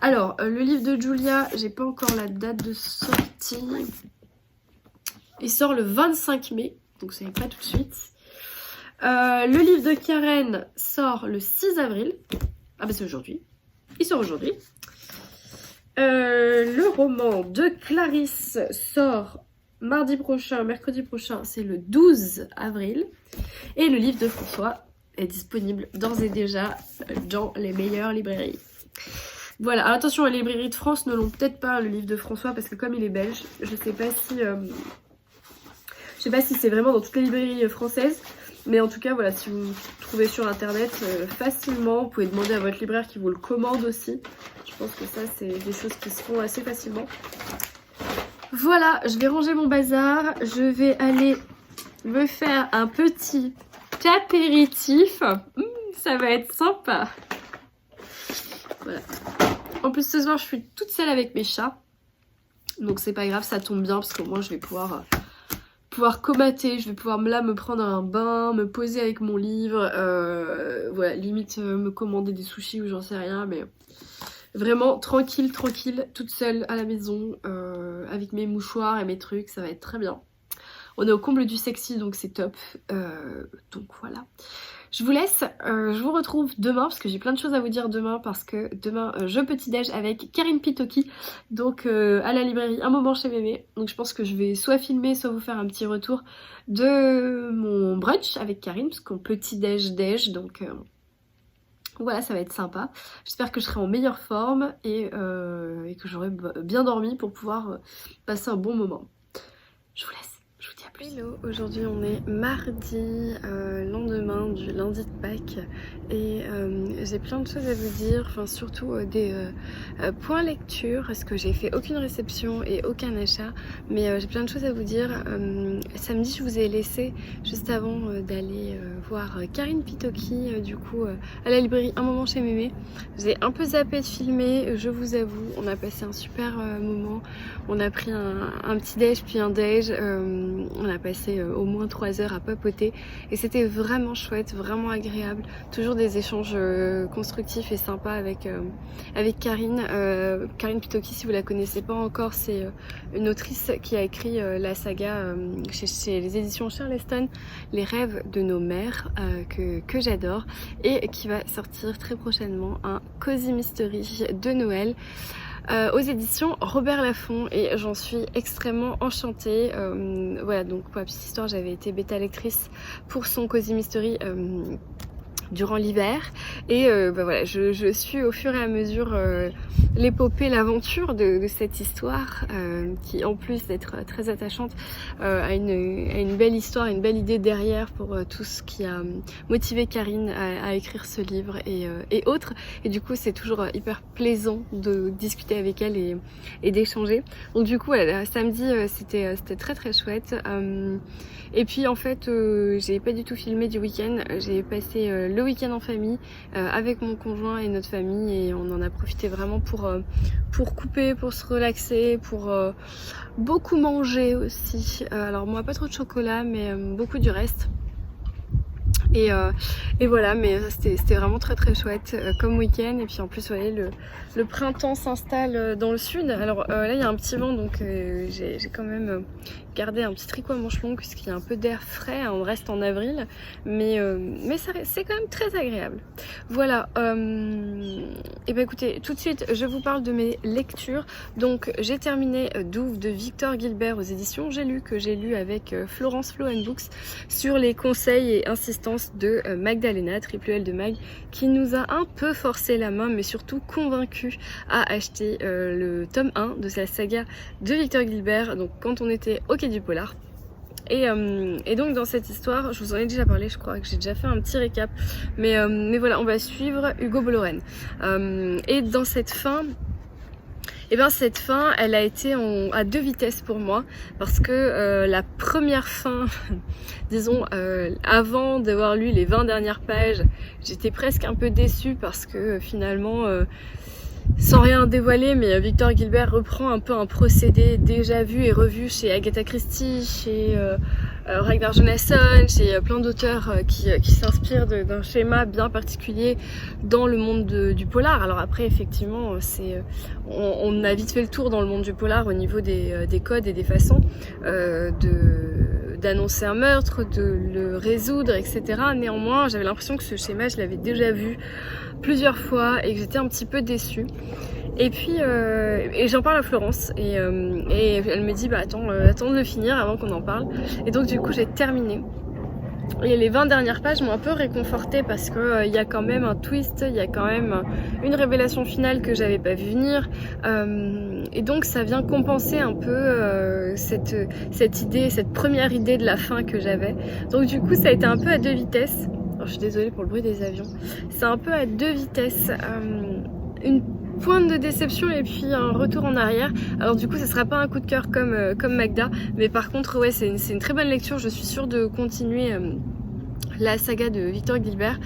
Alors, le livre de Julia, j'ai pas encore la date de sortie. Il sort le 25 mai, donc c'est pas tout de suite. Le livre de Karen sort le 6 avril. Ah bah c'est aujourd'hui. Il sort aujourd'hui. Le roman de Clarisse sort mercredi prochain, c'est le 12 avril. Et le livre de François est disponible d'ores et déjà dans les meilleures librairies. Voilà, alors attention, les librairies de France ne l'ont peut-être pas, le livre de François, parce que comme il est belge, je sais pas si c'est vraiment dans toutes les librairies françaises. Mais en tout cas, voilà, si vous trouvez sur internet facilement, vous pouvez demander à votre libraire qui vous le commande aussi. Je pense que ça, c'est des choses qui se font assez facilement. Voilà, je vais ranger mon bazar. Je vais aller me faire un petit apéritif. Ça va être sympa. Voilà. En plus, ce soir, je suis toute seule avec mes chats. Donc c'est pas grave, ça tombe bien parce qu'au moins, je vais pouvoir comater, je vais pouvoir me prendre un bain, me poser avec mon livre, voilà, limite me commander des sushis ou j'en sais rien, mais vraiment tranquille, toute seule à la maison, avec mes mouchoirs et mes trucs, ça va être très bien. On est au comble du sexy, donc c'est top, donc voilà. Je vous laisse, je vous retrouve demain parce que j'ai plein de choses à vous dire demain parce que demain je petit-déj avec Karine Pitoki, donc à la librairie Un moment chez Mémé. Donc je pense que je vais soit filmer, soit vous faire un petit retour de mon brunch avec Karine parce qu'on petit-déj, donc voilà, ça va être sympa. J'espère que je serai en meilleure forme et que j'aurai bien dormi pour pouvoir passer un bon moment. Je vous laisse. Je vous dis à plus. Hello, aujourd'hui on est mardi, lendemain du lundi de Pâques et j'ai plein de choses à vous dire, enfin surtout des points lecture parce que j'ai fait aucune réception et aucun achat, mais j'ai plein de choses à vous dire. Samedi je vous ai laissé juste avant d'aller voir Karine Pitoki du coup à la librairie Un moment chez Mémé. J'ai un peu zappé de filmer, je vous avoue, on a passé un super moment, on a pris un petit déj puis un déj. on a passé au moins 3 heures à papoter et c'était vraiment chouette, vraiment agréable. Toujours des échanges constructifs et sympas avec Karine. Karine Pitoki, si vous la connaissez pas encore, c'est une autrice qui a écrit la saga chez les éditions Charleston, Les rêves de nos mères, que j'adore, et qui va sortir très prochainement un Cozy Mystery de Noël aux éditions Robert Laffont, et j'en suis extrêmement enchantée. Voilà, donc pour la petite histoire, j'avais été bêta lectrice pour son Cozy Mystery durant l'hiver, et voilà, je suis au fur et à mesure l'épopée, l'aventure de cette histoire qui, en plus d'être très attachante, a une belle histoire, une belle idée derrière pour tout ce qui a motivé Karine à écrire ce livre et autres, et du coup c'est toujours hyper plaisant de discuter avec elle et d'échanger. Donc du coup voilà, samedi c'était très très chouette. Et puis en fait j'ai pas du tout filmé du week-end, j'ai passé le week-end en famille avec mon conjoint et notre famille, et on en a profité vraiment pour couper, pour se relaxer, pour beaucoup manger aussi. Alors moi pas trop de chocolat, mais beaucoup du reste. Et voilà, mais c'était vraiment très très chouette comme week-end. Et puis en plus, vous voyez, le printemps s'installe dans le sud. Alors là il y a un petit vent, donc j'ai quand même gardé un petit tricot à manches longues puisqu'il y a un peu d'air frais. On reste en avril, mais c'est quand même très agréable. Voilà. Et ben écoutez, tout de suite je vous parle de mes lectures. Donc j'ai terminé Douve de Victor Gilbert aux éditions J'ai lu avec Florence Flo & Books, sur les conseils et insistances de Magdalena, Triple L de Mag, qui nous a un peu forcé la main, mais surtout convaincu à acheter le tome 1 de sa saga de Victor Gilbert, donc Quand on était au quai du polar. Et donc dans cette histoire, je vous en ai déjà parlé, je crois que j'ai déjà fait un petit récap, mais voilà, on va suivre Hugo Boloren. Et dans cette fin, et bien cette fin, elle a été à 2 vitesses pour moi, parce que la première fin, disons, avant d'avoir lu les 20 dernières pages, j'étais presque un peu déçue parce que finalement, sans rien dévoiler, mais Victor Gilbert reprend un peu un procédé déjà vu et revu chez Agatha Christie, chez Ragnar Jonasson, chez plein d'auteurs qui s'inspirent d'un schéma bien particulier dans le monde du polar. Alors après, effectivement, on a vite fait le tour dans le monde du polar au niveau des codes et des façons d'annoncer un meurtre, de le résoudre, etc. Néanmoins, j'avais l'impression que ce schéma, je l'avais déjà vu plusieurs fois et que j'étais un petit peu déçue. Et puis j'en parle à Florence et elle me dit bah attends de le finir avant qu'on en parle. Et donc du coup j'ai terminé. Et les 20 dernières pages m'ont un peu réconfortée parce que y a quand même un twist, il y a quand même une révélation finale que j'avais pas vu venir, et donc ça vient compenser un peu cette idée, cette première idée de la fin que j'avais. Donc du coup ça a été un peu à 2 vitesses. Alors, je suis désolée pour le bruit des avions. C'est un peu à 2 vitesses, une pointe de déception et puis un retour en arrière. Alors du coup ça sera pas un coup de cœur comme Magda, mais par contre ouais c'est une très bonne lecture. Je suis sûre de continuer la saga de Victor Gilbert,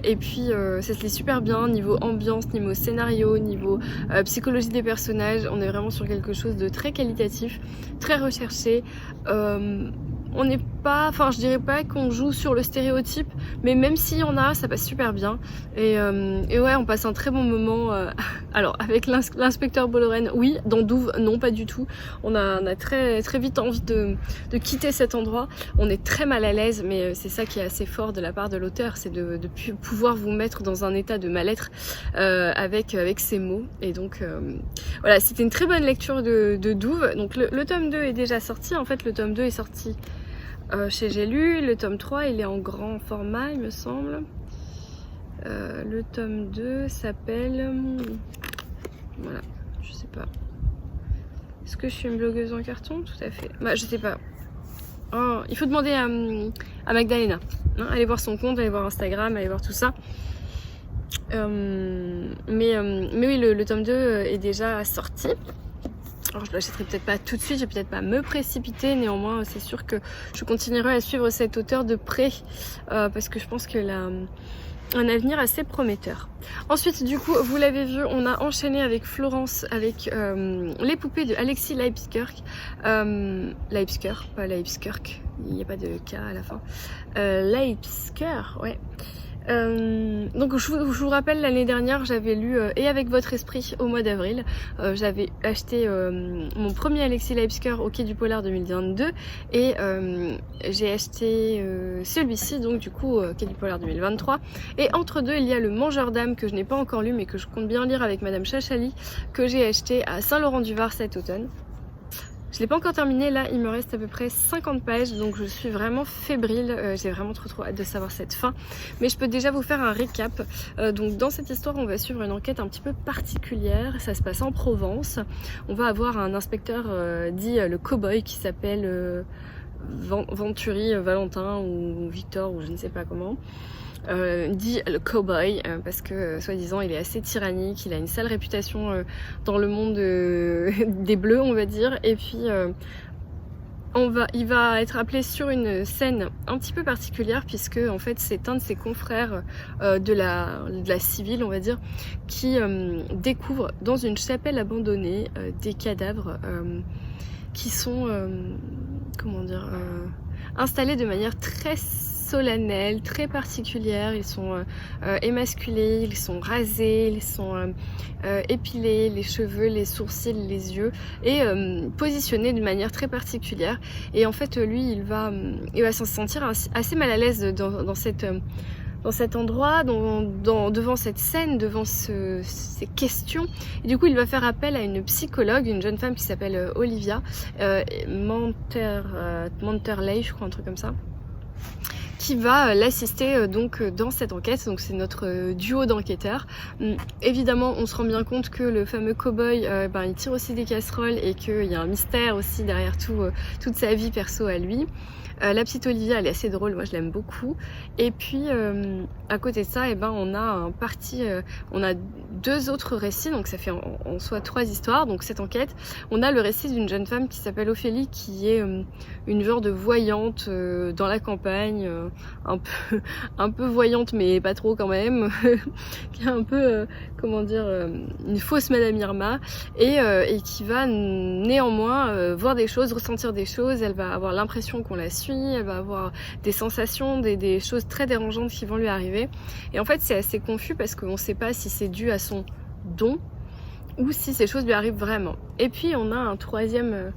et puis ça se lit super bien niveau ambiance, niveau scénario, niveau psychologie des personnages. On est vraiment sur quelque chose de très qualitatif, très recherché. On n'est pas, enfin je dirais pas qu'on joue sur le stéréotype, mais même s'il y en a, ça passe super bien. Et ouais, on passe un très bon moment. Alors avec l'inspecteur Boloren, oui, dans Douve, non pas du tout. On a très très vite envie de quitter cet endroit. On est très mal à l'aise, mais c'est ça qui est assez fort de la part de l'auteur, c'est de pouvoir vous mettre dans un état de mal-être avec ces mots. Et donc voilà, c'était une très bonne lecture de Douve. Donc le tome 2 est déjà sorti. En fait, le tome 2 est sorti chez J'ai lu. Le tome 3 il est en grand format il me semble. Le tome 2 s'appelle voilà, je sais pas, est-ce que je suis une blogueuse en carton? Tout à fait, bah je sais pas. Oh, il faut demander à Magdalena, hein, allez voir son compte, allez voir Instagram, allez voir tout ça. Mais oui, le tome 2 est déjà sorti. Alors je l'achèterai peut-être pas tout de suite, je vais peut-être pas me précipiter, néanmoins c'est sûr que je continuerai à suivre cet auteur de près, parce que je pense que un avenir assez prometteur. Ensuite, du coup, vous l'avez vu, on a enchaîné avec Florence, avec les poupées de Alexis Leipskirk. Leipskirk, pas Leipskirk, il n'y a pas de K à la fin. Leipskirk, ouais. Donc je vous rappelle, l'année dernière j'avais lu Et avec votre esprit au mois d'avril. J'avais acheté mon premier Alexis Leipskirk au Quai du Polar 2022 et j'ai acheté celui-ci donc du coup Quai du Polar 2023, et entre deux il y a Le Mangeur d'âme que je n'ai pas encore lu mais que je compte bien lire avec Madame Chachali, que j'ai acheté à Saint-Laurent-du-Var cet automne. Je l'ai pas encore terminé, là il me reste à peu près 50 pages, donc je suis vraiment fébrile, j'ai vraiment trop hâte de savoir cette fin. Mais je peux déjà vous faire un récap. Donc dans cette histoire on va suivre une enquête un petit peu particulière, ça se passe en Provence. On va avoir un inspecteur dit le cow-boy qui s'appelle Venturi, Valentin ou Victor ou je ne sais pas comment. Dit le cowboy parce que soi-disant il est assez tyrannique, il a une sale réputation dans le monde des bleus on va dire, et puis il va être appelé sur une scène un petit peu particulière puisque en fait c'est un de ses confrères de la civile on va dire qui découvre dans une chapelle abandonnée des cadavres qui sont comment dire installés de manière très solennelle, très particulière. Ils sont émasculés, ils sont rasés, ils sont épilés, les cheveux, les sourcils, les yeux, et positionnés d'une manière très particulière. Et en fait lui il va s'en sentir assez mal à l'aise dans cet endroit, devant cette scène, devant ces questions. Et du coup il va faire appel à une psychologue, une jeune femme qui s'appelle Olivia Manterley, je crois, un truc comme ça, qui va l'assister donc dans cette enquête. Donc c'est notre duo d'enquêteurs. Évidemment on se rend bien compte que le fameux cow-boy il tire aussi des casseroles et qu'il y a un mystère aussi derrière toute sa vie perso à lui. La petite Olivia elle est assez drôle, moi je l'aime beaucoup. Et puis à côté de ça on a on a deux autres récits, donc ça fait en soi 3 histoires. Donc cette enquête, on a le récit d'une jeune femme qui s'appelle Ophélie, qui est une genre de voyante dans la campagne, un peu voyante mais pas trop quand même, qui est un peu comment dire une fausse Madame Irma, et qui va néanmoins voir des choses, ressentir des choses. Elle va avoir l'impression qu'on la suit, elle va avoir des sensations, des choses très dérangeantes qui vont lui arriver. Et en fait c'est assez confus parce qu'on ne sait pas si c'est dû à son don ou si ces choses lui arrivent vraiment. Et puis on a un troisième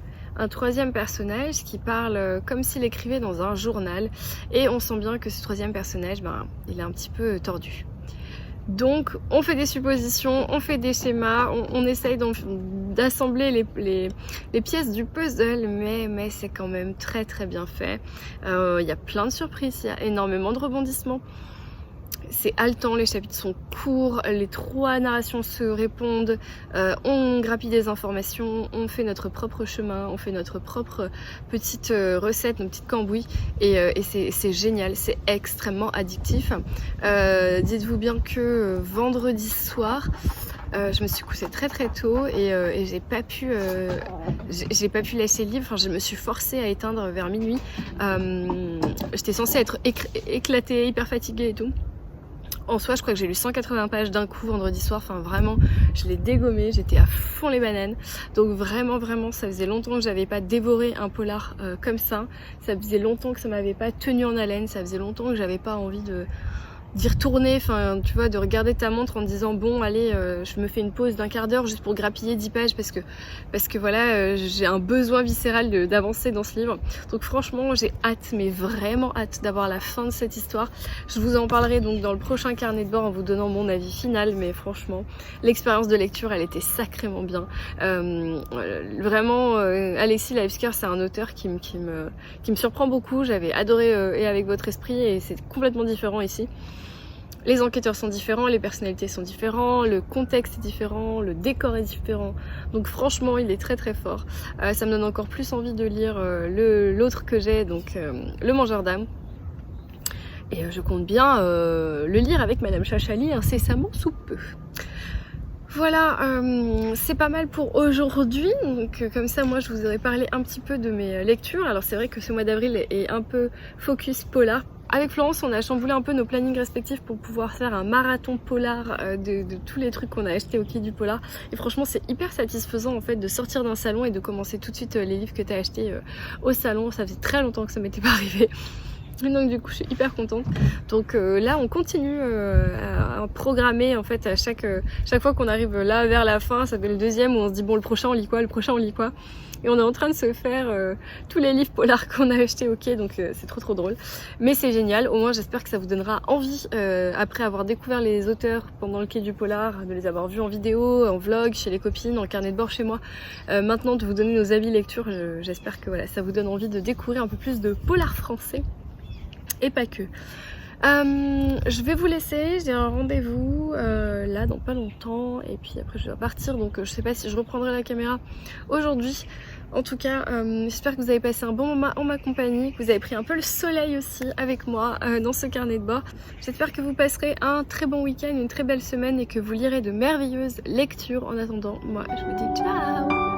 personnage qui parle comme s'il écrivait dans un journal, et on sent bien que ce troisième personnage il est un petit peu tordu. Donc on fait des suppositions, on fait des schémas, on essaye d'assembler les pièces du puzzle, mais c'est quand même très très bien fait. Il y a plein de surprises, il y a énormément de rebondissements. C'est haletant, les chapitres sont courts, les 3 narrations se répondent, on grappille des informations, on fait notre propre chemin, on fait notre propre petite recette, nos petites cambouis, et c'est génial, c'est extrêmement addictif. Dites-vous bien que vendredi soir, je me suis couchée très très tôt et j'ai pas pu lâcher le livre. Enfin, je me suis forcée à éteindre vers minuit. J'étais censée être éclatée, hyper fatiguée et tout. En soi, je crois que j'ai lu 180 pages d'un coup vendredi soir. Enfin, vraiment, je l'ai dégommé. J'étais à fond les bananes. Donc vraiment, ça faisait longtemps que j'avais pas dévoré un polar comme ça. Ça faisait longtemps que ça m'avait pas tenu en haleine. Ça faisait longtemps que j'avais pas envie d'y retourner, enfin tu vois, de regarder ta montre en te disant bon allez je me fais une pause d'1 quart d'heure juste pour grappiller 10 pages parce que voilà j'ai un besoin viscéral d'avancer dans ce livre. Donc franchement j'ai hâte, mais vraiment hâte d'avoir la fin de cette histoire. Je vous en parlerai donc dans le prochain carnet de bord en vous donnant mon avis final, mais franchement l'expérience de lecture elle était sacrément bien. Vraiment Alexis Leipskirk c'est un auteur qui me surprend beaucoup. J'avais adoré Et avec votre esprit, et c'est complètement différent ici. Les enquêteurs sont différents, les personnalités sont différents, le contexte est différent, le décor est différent. Donc franchement, il est très très fort. Ça me donne encore plus envie de lire l'autre que j'ai, donc Le Mangeur d'âme. Et je compte bien le lire avec Madame Chachali incessamment sous peu. Voilà, c'est pas mal pour aujourd'hui. Donc comme ça, moi je vous aurais parlé un petit peu de mes lectures. Alors c'est vrai que ce mois d'avril est un peu focus polar, avec Florence, on a chamboulé un peu nos plannings respectifs pour pouvoir faire un marathon polar de tous les trucs qu'on a achetés au Quai du Polar. Et franchement, c'est hyper satisfaisant en fait de sortir d'un salon et de commencer tout de suite les livres que tu as achetés au salon. Ça faisait très longtemps que ça m'était pas arrivé. Et donc du coup je suis hyper contente. Donc là on continue à programmer en fait à chaque fois qu'on arrive là vers la fin, ça fait le deuxième où on se dit bon le prochain on lit quoi, le prochain on lit quoi. Et on est en train de se faire tous les livres polars qu'on a achetés au Quai, donc c'est trop drôle. Mais c'est génial, au moins j'espère que ça vous donnera envie, après avoir découvert les auteurs pendant le Quai du Polar, de les avoir vus en vidéo, en vlog, chez les copines, en carnet de bord chez moi. Maintenant de vous donner nos avis lecture, j'espère que voilà, ça vous donne envie de découvrir un peu plus de polar français. Et pas que. Je vais vous laisser, j'ai un rendez-vous là dans pas longtemps et puis après je dois partir, donc je sais pas si je reprendrai la caméra aujourd'hui. En tout cas, j'espère que vous avez passé un bon moment en ma compagnie, que vous avez pris un peu le soleil aussi avec moi dans ce carnet de bord. J'espère que vous passerez un très bon week-end, une très belle semaine et que vous lirez de merveilleuses lectures. En attendant, moi je vous dis ciao!